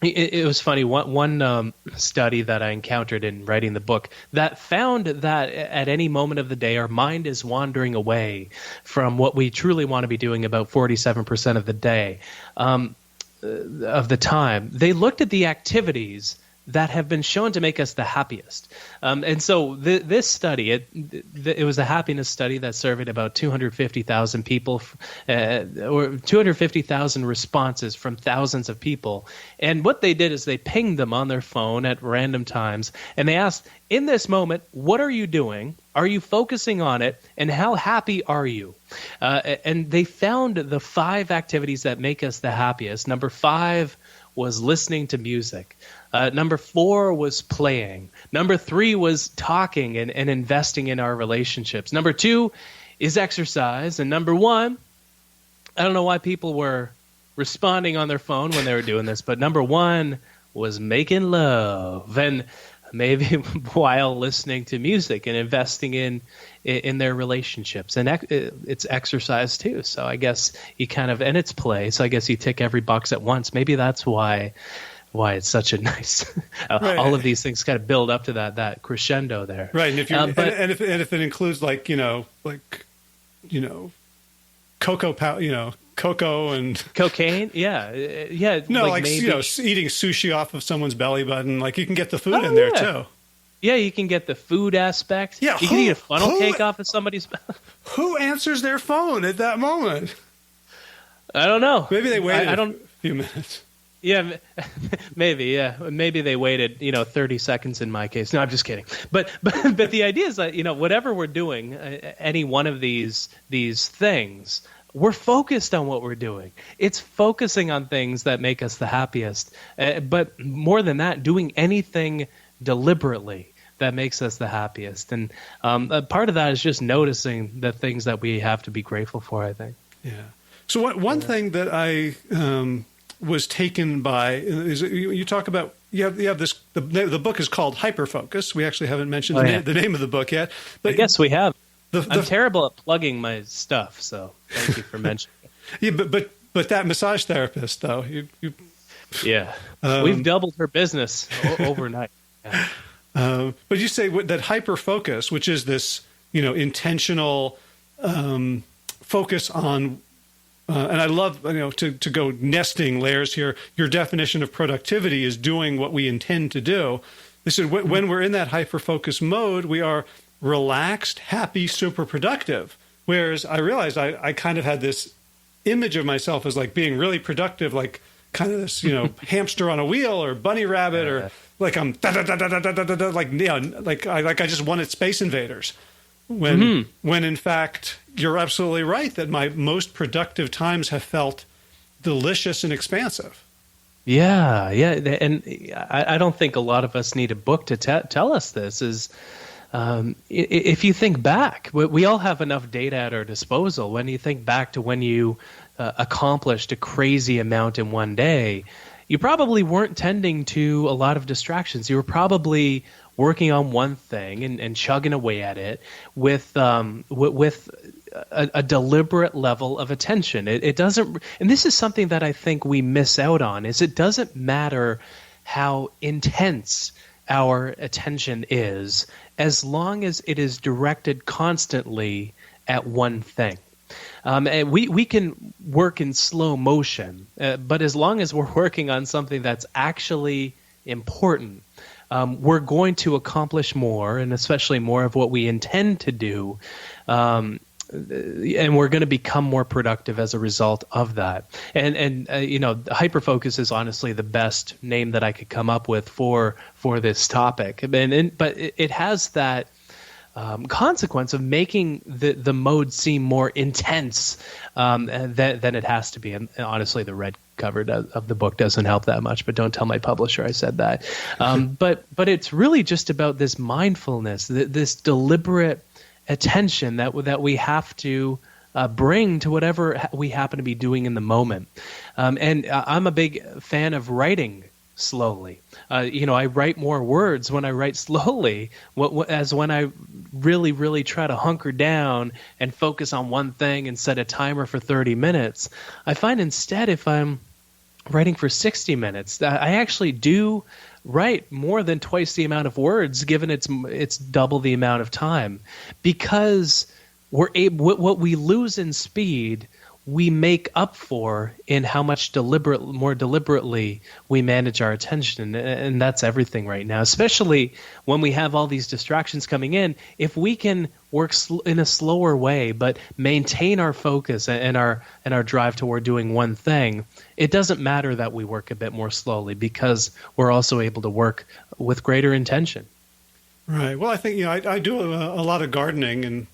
It was funny, one study that I encountered in writing the book that found that at any moment of the day, our mind is wandering away from what we truly want to be doing about 47% of the day, of the time. They looked at the activities that have been shown to make us the happiest. And so this study, it was a happiness study that surveyed about 250,000 people, or 250,000 responses from thousands of people. And what they did is they pinged them on their phone at random times, and they asked, in this moment, what are you doing? Are you focusing on it? And how happy are you? And they found the 5 activities that make us the happiest. Number 5 was listening to music. Number 4 was playing. Number 3 was talking and investing in our relationships. Number 2 is exercise. And number 1, I don't know why people were responding on their phone when they were doing this, but number 1 was making love. And maybe while listening to music and investing in their relationships. And it's exercise too. So I guess you and it's play. So I guess you tick every box at once. Maybe that's why it's such a nice, right. All of these things kind of build up to that crescendo there. Right. And if you if it includes cocoa powder, cocoa and cocaine. Yeah. No, eating sushi off of someone's belly button. Like, you can get the food in there too. Yeah, you can get the food aspect. Yeah, you can eat a funnel cake off of somebody's belly. Who answers their phone at that moment? I don't know. Maybe they waited a few minutes. Yeah, maybe. Yeah, maybe they waited 30 seconds in my case. No, I'm just kidding. But the idea is that whatever we're doing, any one of these things, we're focused on what we're doing. It's focusing on things that make us the happiest. But more than that, doing anything deliberately that makes us the happiest. And a part of that is just noticing the things that we have to be grateful for, I think. Yeah. So one thing that I was taken by is you talk about you have this the book is called Hyperfocus. We actually haven't mentioned the name of the book yet, but I guess we have. I'm terrible at plugging my stuff, so thank you for mentioning it. Yeah, but that massage therapist though, we've doubled her business overnight. Yeah. But you say that hyperfocus, which is this intentional focus on. And I love, to go nesting layers here. Your definition of productivity is doing what we intend to do. They said when we're in that hyper-focus mode, we are relaxed, happy, super productive. Whereas I realized I kind of had this image of myself as like being really productive, like kind of this, hamster on a wheel or bunny rabbit, or like I'm like I just wanted Space Invaders. When in fact you're absolutely right that my most productive times have felt delicious and expansive. Yeah, and I don't think a lot of us need a book to tell us this. Is if you think back, we all have enough data at our disposal. When you think back to when you accomplished a crazy amount in one day, you probably weren't tending to a lot of distractions. You were probably working on one thing and chugging away at it with a deliberate level of attention. It doesn't, and this is something that I think we miss out on, is it doesn't matter how intense our attention is, as long as it is directed constantly at one thing. And we can work in slow motion, but as long as we're working on something that's actually important, we're going to accomplish more, and especially more of what we intend to do. and we're going to become more productive as a result of that. And Hyperfocus is honestly the best name that I could come up with for this topic. But it has that consequence of making the mode seem more intense than it has to be. And honestly, the red cover of the book doesn't help that much, but don't tell my publisher I said that. But it's really just about this mindfulness, this deliberate attention that we have to bring to whatever we happen to be doing in the moment. And I'm a big fan of writing slowly. I write more words when I write slowly, as when I really, really try to hunker down and focus on one thing and set a timer for 30 minutes. I find instead, if I'm writing for 60 minutes, I actually do write more than twice the amount of words, given it's double the amount of time, because what we lose in speed, we make up for in how much more deliberately we manage our attention. And that's everything right now, especially when we have all these distractions coming in. If we can work in a slower way, but maintain our focus and our drive toward doing one thing, it doesn't matter that we work a bit more slowly, because we're also able to work with greater intention. Right. Well, I think, I do a lot of gardening in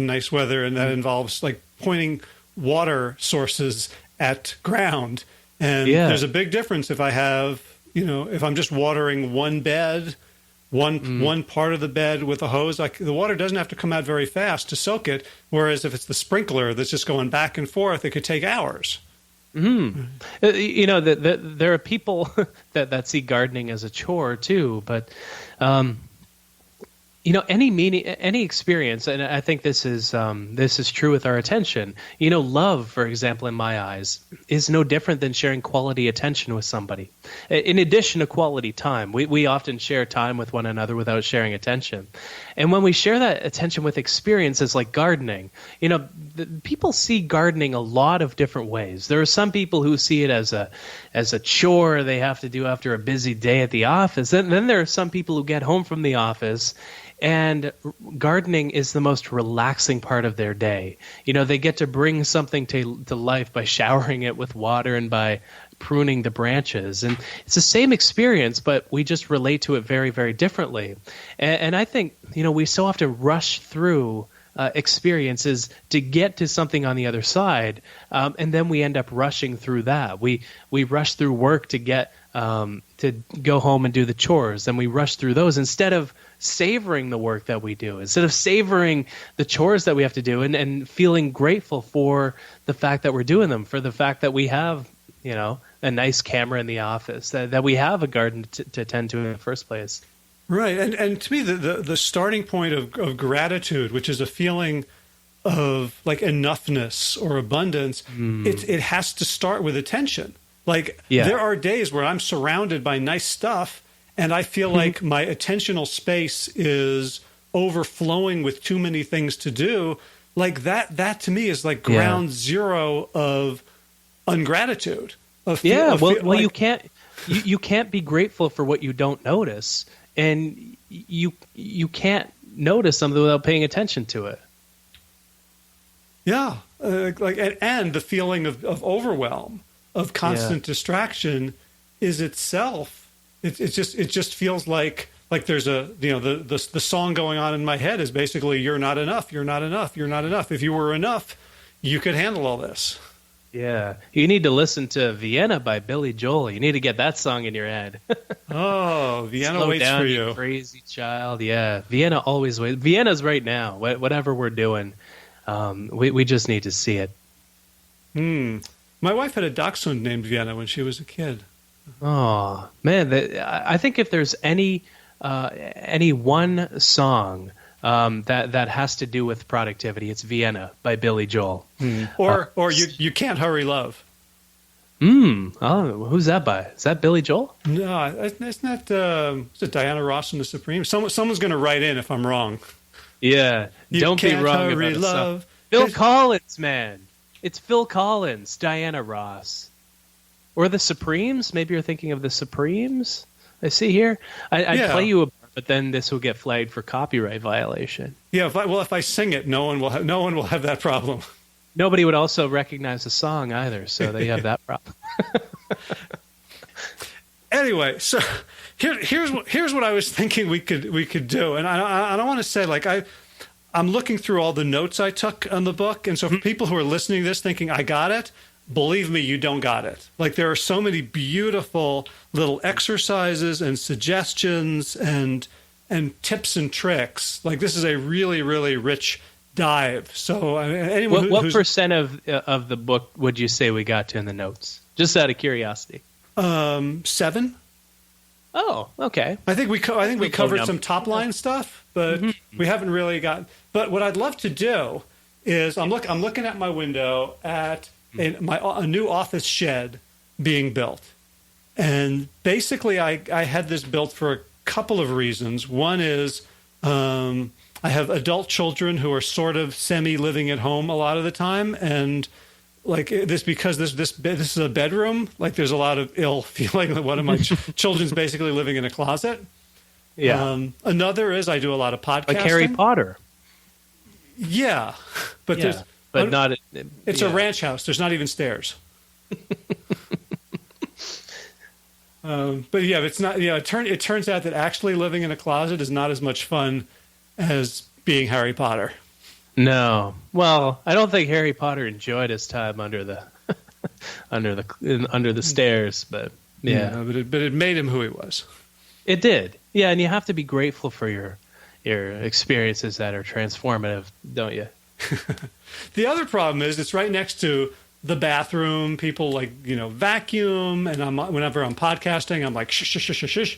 nice weather, and that involves like pointing water sources at ground. And there's a big difference if I have, if I'm just watering one bed, one part of the bed with a hose, like the water doesn't have to come out very fast to soak it. Whereas if it's the sprinkler that's just going back and forth, it could take hours. There are people that see gardening as a chore too, but any experience, and I think this is true with our attention. Love, for example, in my eyes, is no different than sharing quality attention with somebody. In addition to quality time, we often share time with one another without sharing attention. And when we share that attention with experiences like gardening, people see gardening a lot of different ways. There are some people who see it as a chore they have to do after a busy day at the office. And then there are some people who get home from the office and gardening is the most relaxing part of their day. They get to bring something to life by showering it with water and by pruning the branches. And it's the same experience, but we just relate to it very, very differently. And I think, we so often rush through experiences to get to something on the other side, and then we end up rushing through that. We rush through work to get to go home and do the chores, and we rush through those instead of savoring the work that we do, instead of savoring the chores that we have to do, and feeling grateful for the fact that we're doing them, for the fact that we have a nice camera in the office, that we have a garden to tend to in the first place. Right. And to me, the starting point of gratitude, which is a feeling of like enoughness or abundance, it has to start with attention. There are days where I'm surrounded by nice stuff and I feel like my attentional space is overflowing with too many things to do. Like that to me is like ground zero of ungratitude. You can't be grateful for what you don't notice. And you can't notice something without paying attention to it. Yeah, and the feeling of overwhelm, of constant distraction, is itself. It just feels like there's the song going on in my head is basically you're not enough, you're not enough, you're not enough. If you were enough, you could handle all this. Yeah, you need to listen to Vienna by Billy Joel. You need to get that song in your head. Oh, Vienna Slow waits down, for you. Crazy child. Yeah, Vienna always waits. Vienna's right now. Whatever we're doing, we just need to see it. My wife had a dachshund named Vienna when she was a kid. Oh man, I think if there's any one song that has to do with productivity, it's Vienna by Billy Joel. Or you Can't Hurry Love. Oh, who's that by? Is that Billy Joel? No, it's not. Is it Diana Ross and the Supremes? Someone's going to write in if I'm wrong. Yeah, don't be wrong hurry, about love. Phil Collins, man. It's Phil Collins, Diana Ross. Or the Supremes? Maybe you're thinking of the Supremes? I see here. I'd play you but then this will get flagged for copyright violation. Yeah, if I sing it, no one will have that problem. Nobody would also recognize the song either, so they have that problem. Anyway, so here's what I was thinking we could do, and I don't want to say like I'm looking through all the notes I took on the book, and so for people who are listening to this thinking I got it, believe me, you don't got it. Like there are so many beautiful little exercises and suggestions and tips and tricks. Like this is a really, really rich dive. So anyone what percent of the book would you say we got to in the notes? Just out of curiosity. 7. Oh, okay. I think we covered some top line stuff, but we haven't really got. But what I'd love to do is I'm looking at my window at a new office shed being built, and basically I had this built for a couple of reasons. One is I have adult children who are sort of semi living at home a lot of the time, and like this because this is a bedroom. Like there's a lot of ill feeling that one of my children's basically living in a closet. Yeah. Another is I do a lot of podcasting. Like Harry Potter. Yeah, but Yeah, there's but not. it's a ranch house. There's not even stairs. But yeah, it's not. Yeah, it turns out that actually living in a closet is not as much fun as being Harry Potter. No. Well, I don't think Harry Potter enjoyed his time under the under the stairs, but yeah. But it made him who he was. It did. Yeah, and you have to be grateful for your experiences that are transformative, don't you? The other problem is it's right next to the bathroom. People vacuum, and whenever I'm podcasting, I'm like shh shh shh shh shh,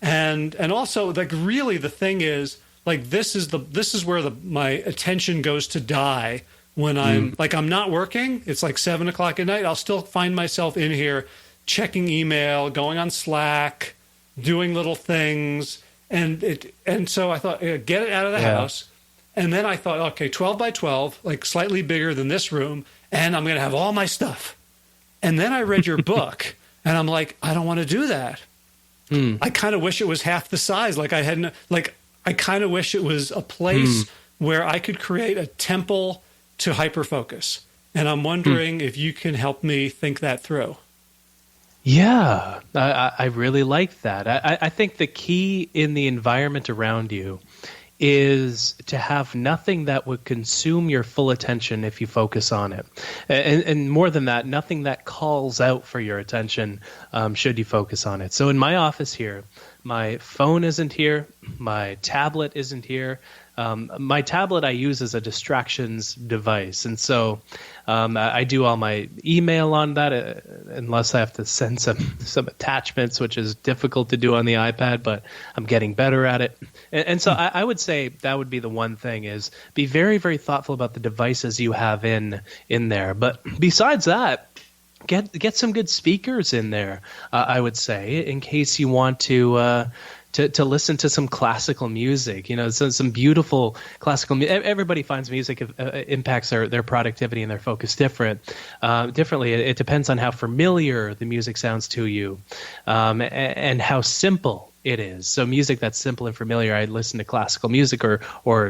and also like really the thing is like this is where my attention goes to die when I'm I'm not working. It's like 7 o'clock at night. I'll still find myself in here checking email, going on Slack, doing little things, and so I thought get it out of the house. And then I thought, okay, 12 by 12, like slightly bigger than this room, and I'm going to have all my stuff. And then I read your book, and I'm like, I don't want to do that. I kind of wish it was half the size. Like I kind of wish it was a place where I could create a temple to Hyperfocus. And I'm wondering if you can help me think that through. Yeah, I really like that. I think the key in the environment around you is to have nothing that would consume your full attention if you focus on it. And more than that, nothing that calls out for your attention should you focus on it. So in my office here, my phone isn't here, my tablet isn't here. My tablet I use as a distractions device. And so I do all my email on that unless I have to send some attachments, which is difficult to do on the iPad, but I'm getting better at it. And so I would say that would be the one thing is be very, very thoughtful about the devices you have in there. But besides that, get some good speakers in there, I would say, in case you want to listen to some classical music, some beautiful classical music. Everybody finds music impacts their productivity and their focus differently. It depends on how familiar the music sounds to you, and how simple it is. So music that's simple and familiar, I listen to classical music or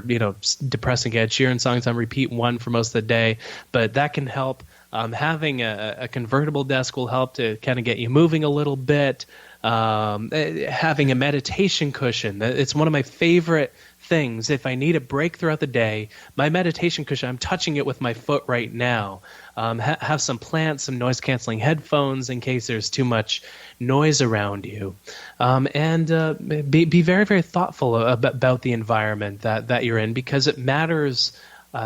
depressing Ed Sheeran songs on repeat one for most of the day, but that can help. Having a convertible desk will help to kind of get you moving a little bit. Having a meditation cushion. It's one of my favorite things. If I need a break throughout the day, my meditation cushion, I'm touching it with my foot right now. Have some plants, some noise-canceling headphones in case there's too much noise around you. And be very, very thoughtful about the environment that you're in because it matters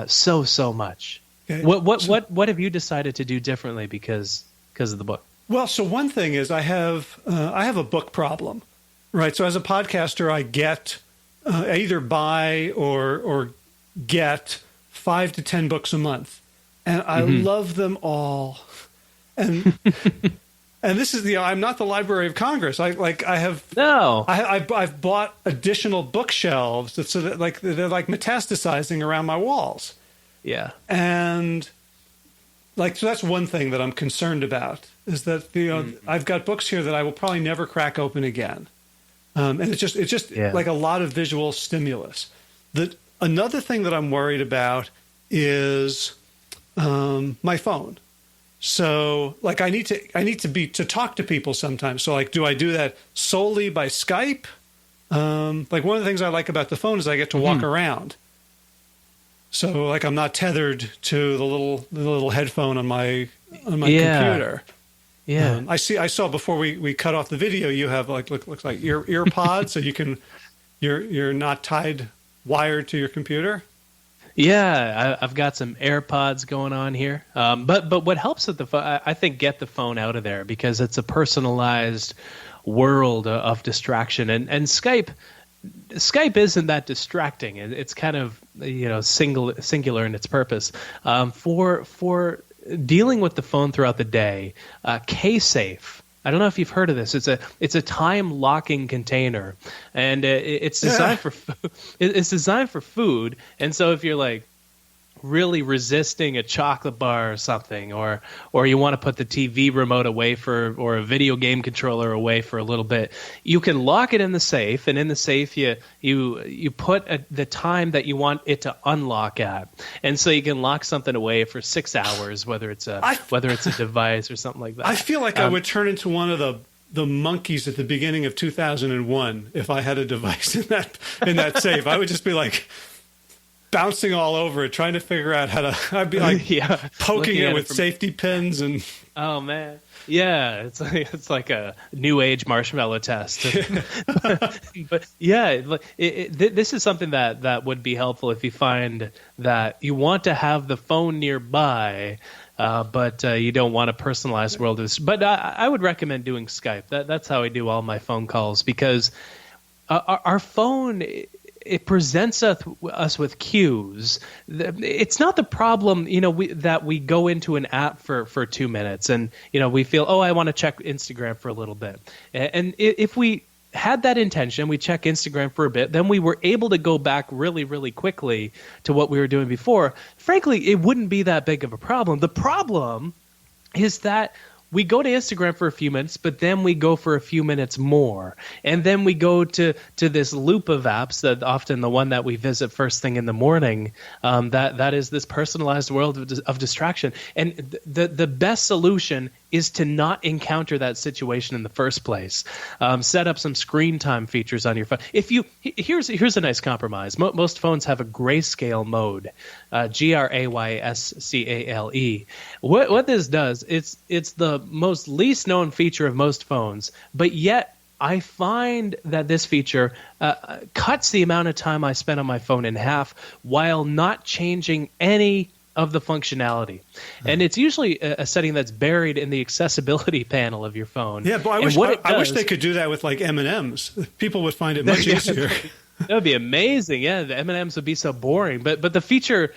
so much. Okay. What have you decided to do differently because of the book? Well, so one thing is I have a book problem, right? So as a podcaster, I get I either buy or get 5 to 10 books a month, and I love them all. And and this is I'm not the Library of Congress. I've bought additional bookshelves so that they're like metastasizing around my walls. Yeah, and so that's one thing that I'm concerned about. Is that I've got books here that I will probably never crack open again, And it's just like a lot of visual stimulus. Another thing that I'm worried about is my phone. So like I need to talk to people sometimes. So like, do I do that solely by Skype? Like one of the things I like about the phone is I get to walk around. So like I'm not tethered to the little headphone on my computer. Yeah. I saw before we cut off the video, you have looks like ear pods, so you're not wired to your computer. Yeah, I've got some AirPods going on here. But what helps with the phone, I think, get the phone out of there because it's a personalized world of distraction. And Skype isn't that distracting. It's kind of singular in its purpose. For dealing with the phone throughout the day, K-Safe. I don't know if you've heard of this. It's a time locking container, and it's designed for food. And so if you're like really resisting a chocolate bar or something, or you want to put the TV remote away or a video game controller away for a little bit, you can lock it in the safe, and in the safe you put the time that you want it to unlock at, and so you can lock something away for 6 hours, whether it's a device or something like that. I feel like I would turn into one of the monkeys at the beginning of 2001 if I had a device in that safe. I would just be like bouncing all over it, trying to figure out how to. I'd be like poking it with safety pins and. Oh man, yeah, it's like a new age marshmallow test. But yeah, this is something that would be helpful if you find that you want to have the phone nearby, but you don't want a personalized world. But I would recommend doing Skype. That's how I do all my phone calls because our phone. It presents us with cues. It's not the problem, that we go into an app for 2 minutes and, we feel, I want to check Instagram for a little bit. And if we had that intention, we check Instagram for a bit, then we were able to go back really, really quickly to what we were doing before. Frankly, it wouldn't be that big of a problem. The problem is that we go to Instagram for a few minutes, but then we go for a few minutes more. And then we go to this loop of apps, that often the one that we visit first thing in the morning, that is this personalized world of distraction. And the best solution is to not encounter that situation in the first place. Set up some screen time features on your phone. Here's a nice compromise. Most phones have a grayscale mode, grayscale. What this does, it's the most least known feature of most phones, but yet I find that this feature cuts the amount of time I spend on my phone in half while not changing any of the functionality. And it's usually a setting that's buried in the accessibility panel of your phone. Yeah, but I wish they could do that with like M&Ms. People would find it much easier. That would be amazing. Yeah, the M&Ms would be so boring. But the feature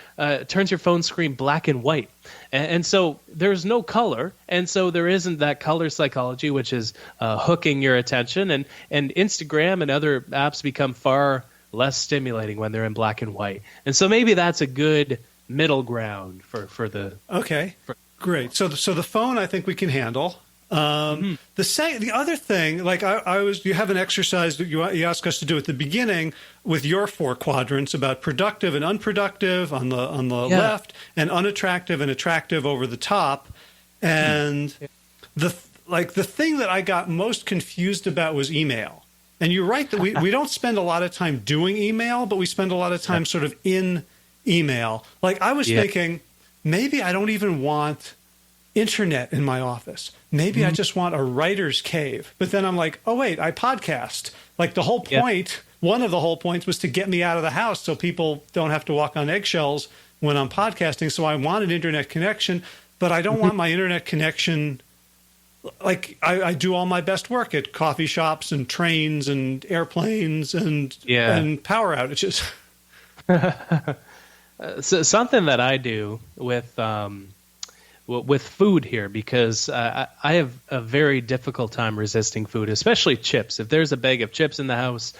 turns your phone screen black and white. And so there's no color. And so there isn't that color psychology, which is hooking your attention. And Instagram and other apps become far less stimulating when they're in black and white. And so maybe that's a good middle ground for the. Okay, great. So the phone, I think we can handle. The other thing, like you have an exercise that you ask us to do at the beginning with your 4 quadrants about productive and unproductive on the left, and unattractive and attractive over the top. And the thing that I got most confused about was email. And you're right that we don't spend a lot of time doing email, but we spend a lot of time sort of in email. Like I was thinking, maybe I don't even want internet in my office. Maybe I just want a writer's cave. But then I'm like, oh wait, I podcast. Like the whole point, one of the whole points was to get me out of the house so people don't have to walk on eggshells when I'm podcasting. So I want an internet connection, but I don't want my internet connection. Like I do all my best work at coffee shops and trains and airplanes and power outages. So something that I do with food here, because I have a very difficult time resisting food, especially chips. If there's a bag of chips in the house,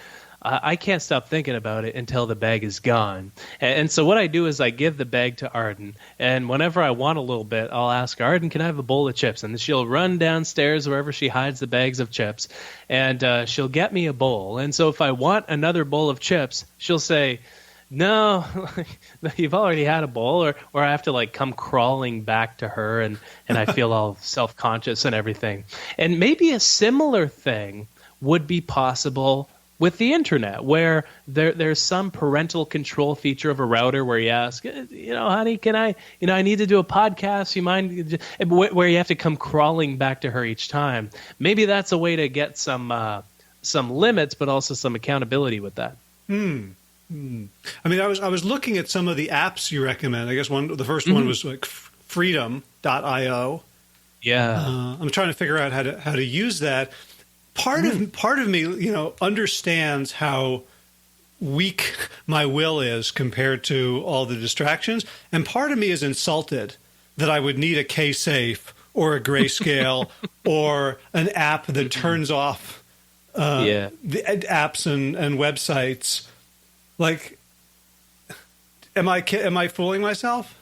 I can't stop thinking about it until the bag is gone. And so what I do is I give the bag to Arden, and whenever I want a little bit, I'll ask Arden, can I have a bowl of chips? And she'll run downstairs wherever she hides the bags of chips, and she'll get me a bowl. And so if I want another bowl of chips, she'll say, no, you've already had a bowl, or I have to like come crawling back to her, and I feel all self-conscious and everything. And maybe a similar thing would be possible with the internet, where there's some parental control feature of a router where you ask, honey, can I need to do a podcast, you mind, where you have to come crawling back to her each time. Maybe that's a way to get some limits, but also some accountability with that. I mean, I was looking at some of the apps you recommend. I guess the first one was like freedom.io. Yeah. I'm trying to figure out how to use that. Part of me, understands how weak my will is compared to all the distractions, and part of me is insulted that I would need a K-Safe or a Grayscale or an app that turns off the apps and websites. Like, am I fooling myself?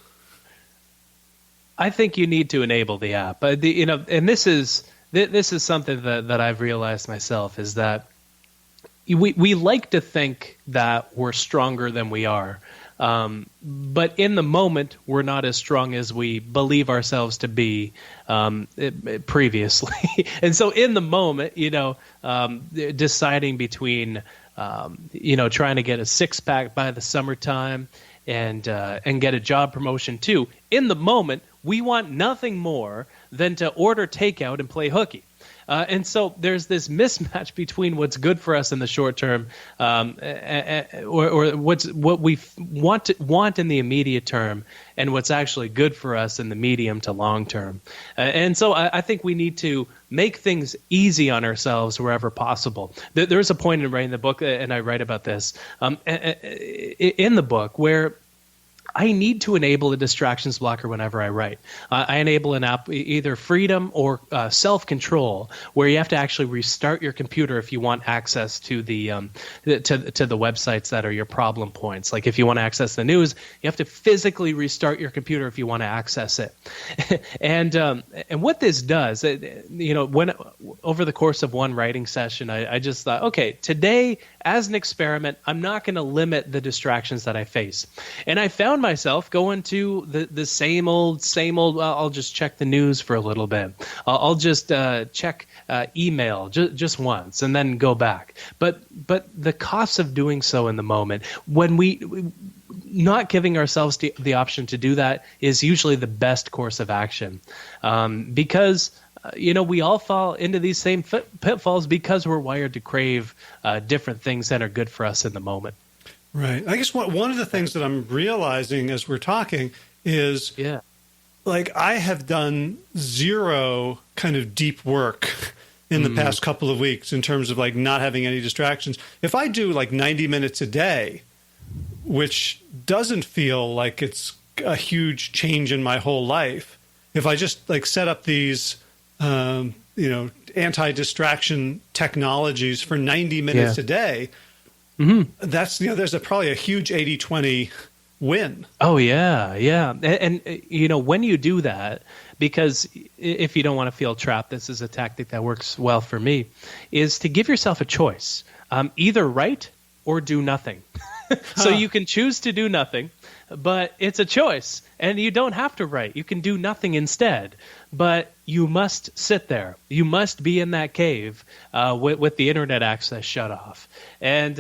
I think you need to enable the app, and this is something that I've realized myself, is that we like to think that we're stronger than we are, but in the moment we're not as strong as we believe ourselves to be previously. And so in the moment, deciding between trying to get a six-pack by the summertime and get a job promotion too. In the moment, we want nothing more than to order takeout and play hooky. And so there's this mismatch between what's good for us in the short term, or what we want in the immediate term, and what's actually good for us in the medium to long term. And so I think we need to make things easy on ourselves wherever possible. There's a point in writing the book, and I write about this in the book, where I need to enable a distractions blocker whenever I write. I enable an app, either Freedom or Self-Control, where you have to actually restart your computer if you want access to the websites that are your problem points. Like if you want to access the news, you have to physically restart your computer if you want to access it. and what this does, when over the course of one writing session, I just thought, okay, today as an experiment, I'm not going to limit the distractions that I face, and I found myself going to the same old, I'll just check the news for a little bit. I'll just check email just once and then go back. But the cost of doing so in the moment, when we not giving ourselves the option to do that, is usually the best course of action, because we all fall into these same pitfalls because we're wired to crave different things that are good for us in the moment. Right. I guess one of the things that I'm realizing as we're talking is, like, I have done zero kind of deep work in the past couple of weeks in terms of like not having any distractions. If I do like 90 minutes a day, which doesn't feel like it's a huge change in my whole life, if I just like set up these, anti-distraction technologies for 90 minutes a day, that's, there's probably a huge 80-20 win. Oh, yeah. And when you do that, because if you don't want to feel trapped, this is a tactic that works well for me, is to give yourself a choice. Either write or do nothing. So you can choose to do nothing, but it's a choice. And you don't have to write. You can do nothing instead. But you must sit there. You must be in that cave with the internet access shut off. And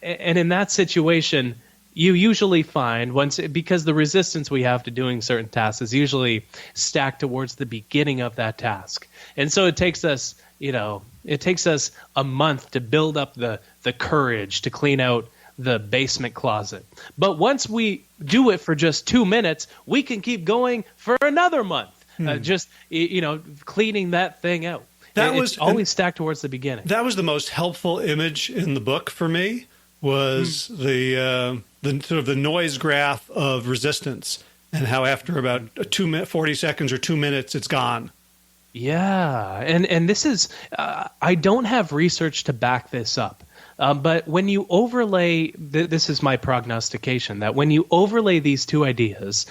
in that situation, you usually find because the resistance we have to doing certain tasks is usually stacked towards the beginning of that task. And so it takes us, a month to build up the courage to clean out the basement closet. But once we do it for just 2 minutes, we can keep going for another month, just cleaning that thing out. It's always stacked towards the beginning. That was the most helpful image in the book for me, was the sort of the noise graph of resistance, and how after about 40 seconds or 2 minutes, it's gone. Yeah, and this is I don't have research to back this up. But when you overlay, this is my prognostication, that when you overlay these two ideas,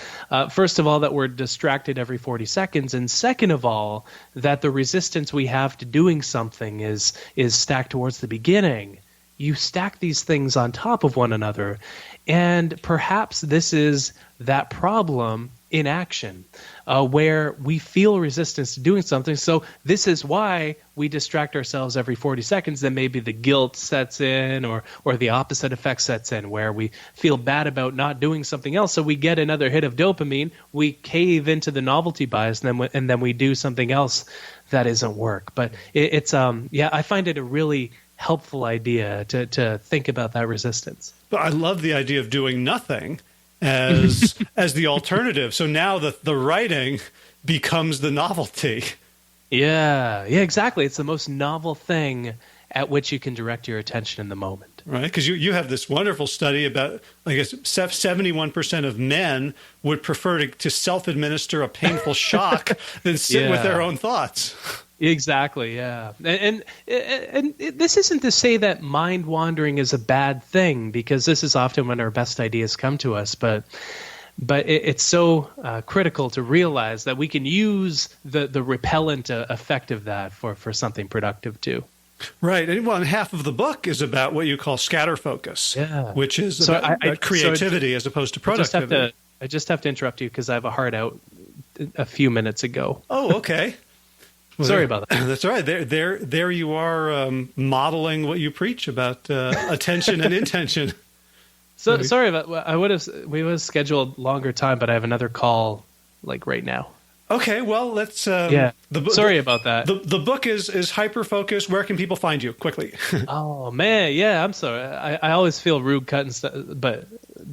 first of all, that we're distracted every 40 seconds, and second of all, that the resistance we have to doing something is stacked towards the beginning, you stack these things on top of one another. And perhaps this is that problem in action, where we feel resistance to doing something. So this is why we distract ourselves every 40 seconds. Then maybe the guilt sets in, or the opposite effect sets in, where we feel bad about not doing something else. So we get another hit of dopamine, we cave into the novelty bias, and then we do something else that isn't work. But I find it a really helpful idea to think about that resistance. But I love the idea of doing nothing as as the alternative. So now the writing becomes the novelty. Yeah, exactly. It's the most novel thing at which you can direct your attention in the moment. Right, because you have this wonderful study about, I guess, 71% of men would prefer to self-administer a painful shock than sit with their own thoughts. Exactly, yeah. And this isn't to say that mind wandering is a bad thing, because this is often when our best ideas come to us, but it's so critical to realize that we can use the repellent effect of that for something productive too. Right. And half of the book is about what you call scatter focus, which is about creativity as opposed to productivity. I just have to interrupt you because I have a hard out a few minutes ago. Oh, okay. Well, sorry about that. That's all right. There you are, modeling what you preach about attention and intention. So sorry about. We would have scheduled longer time, but I have another call like right now. Okay, well, let's... sorry about that. The book is Hyperfocus. Where can people find you? Quickly. Oh, man, yeah, I'm sorry. I always feel rude cutting stuff, but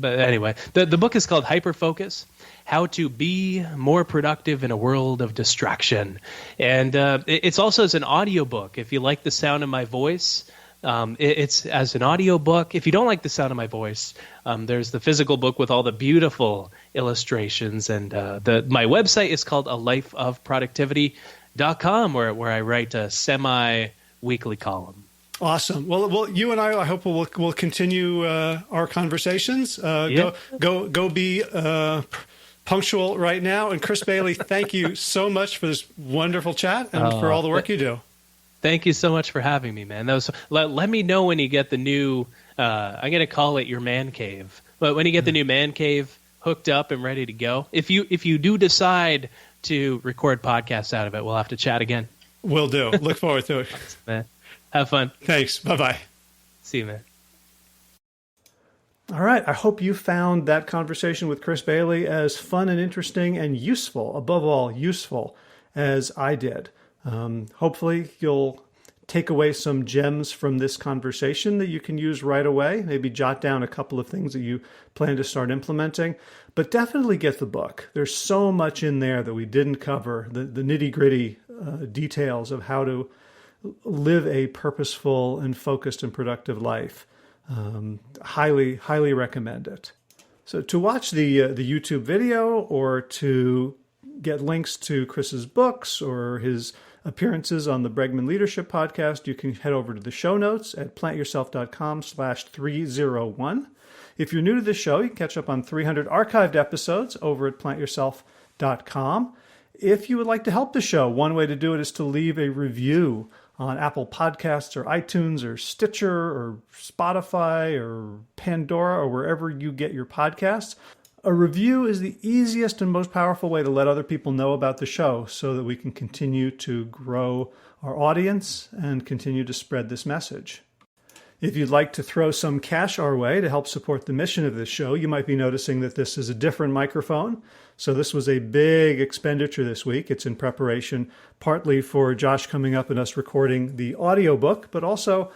anyway. The book is called Hyperfocus, How to Be More Productive in a World of Distraction. And it's also as an audiobook. If you like the sound of my voice... it's as an audio book. If you don't like the sound of my voice, there's the physical book with all the beautiful illustrations, and my website is called alifeofproductivity.com, where I write a semi-weekly column. Awesome. Well, you and I hope we'll continue our conversations. Go be punctual right now. And Chris Bailey, thank you so much for this wonderful chat and for all the work you do. Thank you so much for having me, man. Let me know when you get the new, I'm going to call it your man cave, but when you get the new man cave hooked up and ready to go, if you do decide to record podcasts out of it, we'll have to chat again. Will do. Look forward to it. Thanks, man. Have fun. Thanks. Bye-bye. See you, man. All right. I hope you found that conversation with Chris Bailey as fun and interesting and useful, above all, useful as I did. Hopefully you'll take away some gems from this conversation that you can use right away. Maybe jot down a couple of things that you plan to start implementing, but definitely get the book. There's so much in there that we didn't cover, the nitty-gritty details of how to live a purposeful and focused and productive life. Highly, highly recommend it. So to watch the YouTube video, or to get links to Chris's books or his appearances on the Bregman Leadership Podcast, you can head over to the show notes at plantyourself.com/301. If you're new to the show, you can catch up on 300 archived episodes over at plantyourself.com. If you would like to help the show, one way to do it is to leave a review on Apple Podcasts or iTunes or Stitcher or Spotify or Pandora or wherever you get your podcasts. A review is the easiest and most powerful way to let other people know about the show so that we can continue to grow our audience and continue to spread this message. If you'd like to throw some cash our way to help support the mission of this show, you might be noticing that this is a different microphone. So this was a big expenditure this week. It's in preparation partly for Josh coming up and us recording the audiobook, but also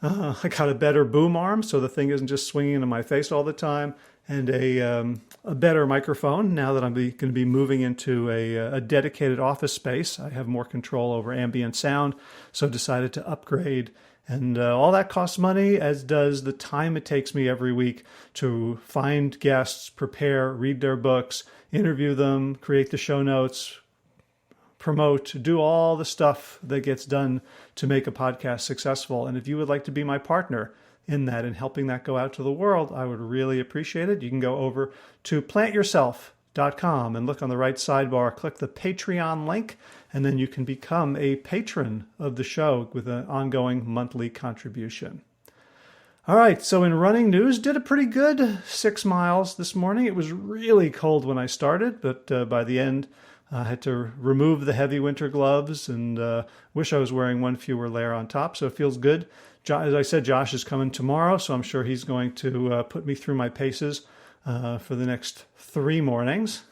I got a better boom arm so the thing isn't just swinging into my face all the time, and a better microphone. Now that I'm going to be moving into a dedicated office space, I have more control over ambient sound, so decided to upgrade. And all that costs money, as does the time it takes me every week to find guests, prepare, read their books, interview them, create the show notes, promote, do all the stuff that gets done to make a podcast successful. And if you would like to be my partner in that and helping that go out to the world, I would really appreciate it. You can go over to plantyourself.com and look on the right sidebar, click the Patreon link, and then you can become a patron of the show with an ongoing monthly contribution. All right, so in running news, did a pretty good 6 miles this morning. It was really cold when I started, but by the end, I had to remove the heavy winter gloves and wish I was wearing one fewer layer on top, so it feels good. As I said, Josh is coming tomorrow, so I'm sure he's going to put me through my paces for the next 3 mornings.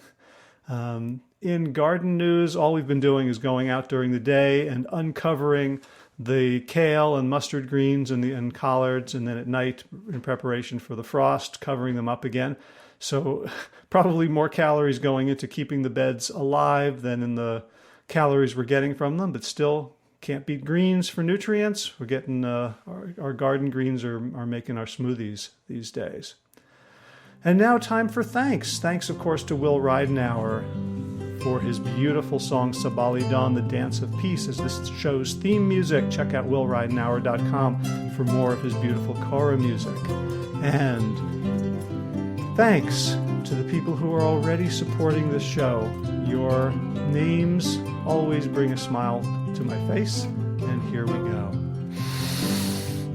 In garden news, all we've been doing is going out during the day and uncovering the kale and mustard greens and collards, and then at night, in preparation for the frost, covering them up again. So probably more calories going into keeping the beds alive than in the calories we're getting from them, but still can't beat greens for nutrients. We're getting our garden greens are making our smoothies these days. And now time for thanks. Thanks, of course, to Will Ridenauer for his beautiful song Sabali Dawn, the Dance of Peace, as this show's theme music. Check out willridenauer.com for more of his beautiful kora music. And thanks to the people who are already supporting this show. Your names always bring a smile to my face, and here we go.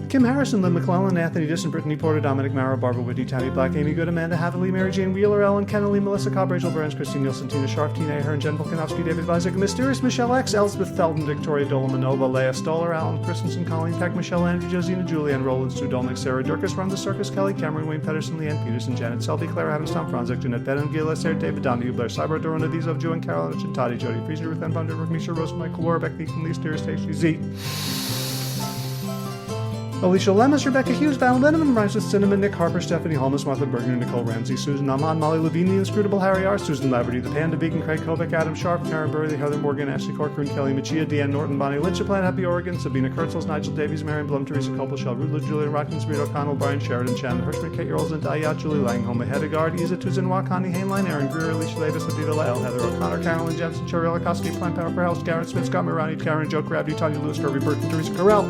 Kim Harrison, Lynn McClellan, Anthony Disson, Brittany Porter, Dominic Mara, Barbara Whitney, Tammy Black, Amy Good, Amanda Hathaway, Mary Jane Wheeler, Ellen Kennelly, Melissa Cobb, Rachel Burns, Christine Nielsen, Tina Sharp, Tina Ahern, Jen Volkanovsky, David Vizek, Mysterious Michelle X, Elspeth Felden, Victoria Dolomanova, Leah Stoller, Alan Christensen, Colleen Peck, Michelle Andrew, Josina, Julianne Roland, Stu Dolnick, Sarah Durkis, Ron the Circus, Kelly Cameron, Wayne Pedersen, Leanne Peterson, Janet Selby, Claire Adams, Tom Franzik, Jeanette Benham, Gila, Sarah David Donahue, Blair Cyber, Dorona Vizov, Joe and Carolina Chintati, Jody Friesen, Ruth Ann Bunder, Misha Rose, Michael Warbeck, Ethan Lee, Steers, Stacey Z. Alicia Lemus, Rebecca Hughes, Val Linneman, Rhymes with Cinnamon, Nick Harper, Stephanie Holmes, Martha Bergner, Nicole Ramsey, Susan Amon, Molly Levine, The Inscrutable Harry R., Susan Laverty, The Panda Vegan, Craig Kovac, Adam Sharp, Karen Burley, Heather Morgan, Ashley Corcoran, Kelly Machia, Deanne Norton, Bonnie Lynch, Plant Happy Oregon, Sabina Kurtzels, Nigel Davies, Marion Blum, Teresa Copel, Shell Rudler, Julian Watkins, Reed O'Connell, Brian Sheridan, Shannon Hirschman, Kate Earls, and Dayat, Julie Langholm, Hedegaard, Isa Tuzinwa, Connie Hainline, Aaron Greer, Alicia Davis, Aviva Lael, Heather O'Connor, Carolyn Jensen, Cherry Olakoski, Plant Power for Health, Garrett Smith, Scott Mirani, Karen, Joe Crabtree, Tanya Lewis, Kirby Burton, Teresa Carell.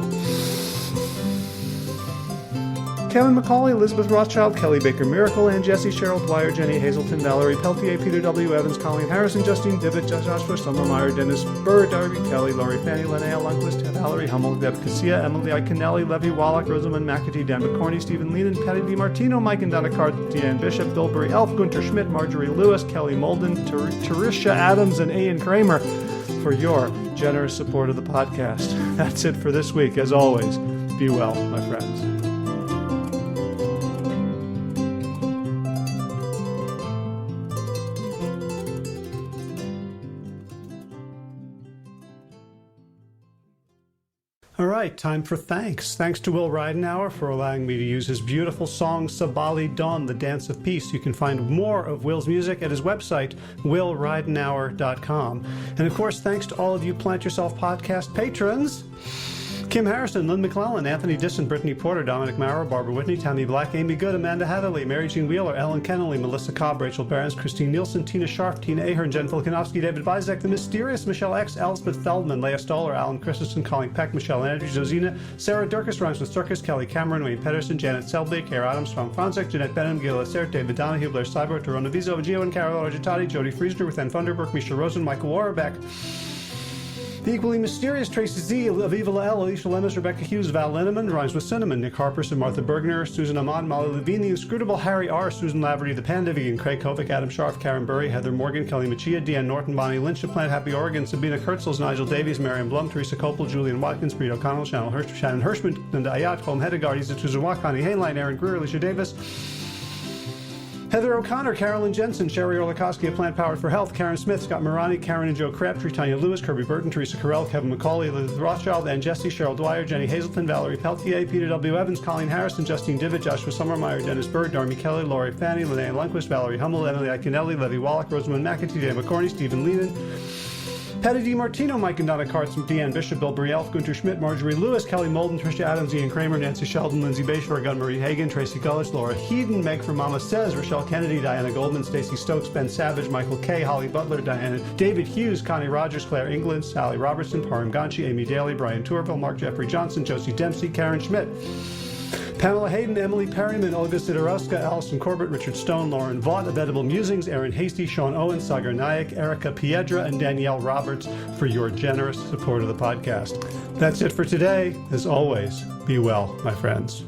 Kevin McCauley, Elizabeth Rothschild, Kelly Baker Miracle, Ann Jesse, Cheryl Dwyer, Jenny Hazelton, Valerie Peltier, Peter W. Evans, Colleen Harrison, Justine Divitt, Joshua Summer Meyer, Dennis Burr, Darby Kelly, Laurie Fanny, Linnea Lundquist, Valerie Hummel, Deb Cassia, Emily Iconelli, Levy Wallach, Rosamund McAtee, Dan McCorney, Stephen Leanan, Patty DiMartino, Mike and Donna Cart, Deanne Bishop, Bilberry Elf, Gunter Schmidt, Marjorie Lewis, Kelly Molden, Terisha Adams, and Ian Kramer for your generous support of the podcast. That's it for this week. As always, be well, my friends. All right, time for thanks. Thanks to Will Ridenauer for allowing me to use his beautiful song Sabali Dawn, the Dance of Peace. You can find more of Will's music at his website, willridenauer.com. And of course, thanks to all of you Plant Yourself podcast patrons. Kim Harrison, Lynn McClellan, Anthony Disson, Brittany Porter, Dominic Mara, Barbara Whitney, Tammy Black, Amy Good, Amanda Hatherley, Mary Jean Wheeler, Ellen Kennelly, Melissa Cobb, Rachel Behrens, Christine Nielsen, Tina Sharp, Tina Ahern, Jen Volkanovsky, David Vizek, The Mysterious Michelle X, Elspeth Feldman, Leah Stoller, Alan Christensen, Colleen Peck, Michelle Andrews, Josina, Sarah Durkis, Rhymes with Circus, Kelly Cameron, Wayne Pedersen, Janet Selby, Kara Adams, Tom Franzik, Jeanette Benham, Gila Sarah, David Donahue, Blair Cyber, Dorona Vizo, Gio and Carol Argentati, Jody Friesner, Ruth Ann Funderburg, Misha Rosen, Michael Warbeck, the equally mysterious Tracy Z, Aviva Lael, Alicia Lemus, Rebecca Hughes, Val Linneman, Rhymes with Cinnamon, Nick Harperson, Martha Bergner, Susan Amon, Molly Levine, The Inscrutable Harry R., Susan Laverty, The Panda Vegan, Craig Kovac, Adam Sharp, Karen Burry, Heather Morgan, Kelly Machia, Deanne Norton, Bonnie Lynch, Plant Happy Oregon, Sabina Kurtzels, Nigel Davies, Marion Blum, Teresa Copel, Julian Watkins, Reed O'Connell, Shannon Hirschman, Linda Ayat, Holm Hedegaard, Isa Tuzawa, Connie Hainline, Aaron Greer, Alicia Davis, Heather O'Connor, Carolyn Jensen, Sherry Orlikoski of Plant Powered for Health, Karen Smith, Scott Mirani, Karen and Joe Crabtree, Tanya Lewis, Kirby Burton, Teresa Carell, Kevin McCauley, Elizabeth Rothschild, Ann Jesse, Cheryl Dwyer, Jenny Hazelton, Valerie Peltier, Peter W. Evans, Colleen Harrison, Justine Divitt, Joshua Summermeyer, Dennis Bird, Darmy Kelly, Laurie Fanny, Linnea Lundquist, Valerie Hummel, Emily Iconelli, Levy Wallach, Rosamund McAtee, Dan McCorney, Stephen Leanan, Patty DiMartino, Mike and Donna Karts, Deanne Bishop, Bill Brielf, Gunter Schmidt, Marjorie Lewis, Kelly Molden, Tricia Adams, Ian Kramer, Nancy Sheldon, Lindsay Bayshore, Gunn-Marie Hagan, Tracy Gullich, Laura Heaton, Meg from Mama Says, Rochelle Kennedy, Diana Goldman, Stacey Stokes, Ben Savage, Michael Kay, Holly Butler, Diana, David Hughes, Connie Rogers, Claire England, Sally Robertson, Param Ganchi, Amy Daly, Brian Tourville, Mark Jeffrey Johnson, Josie Dempsey, Karen Schmidt, Pamela Hayden, Emily Perryman, Olga Sidorowska, Allison Corbett, Richard Stone, Lauren Vaught of Edible Musings, Aaron Hasty, Sean Owen, Sagar Nayak, Erica Piedra, and Danielle Roberts for your generous support of the podcast. That's it for today. As always, be well, my friends.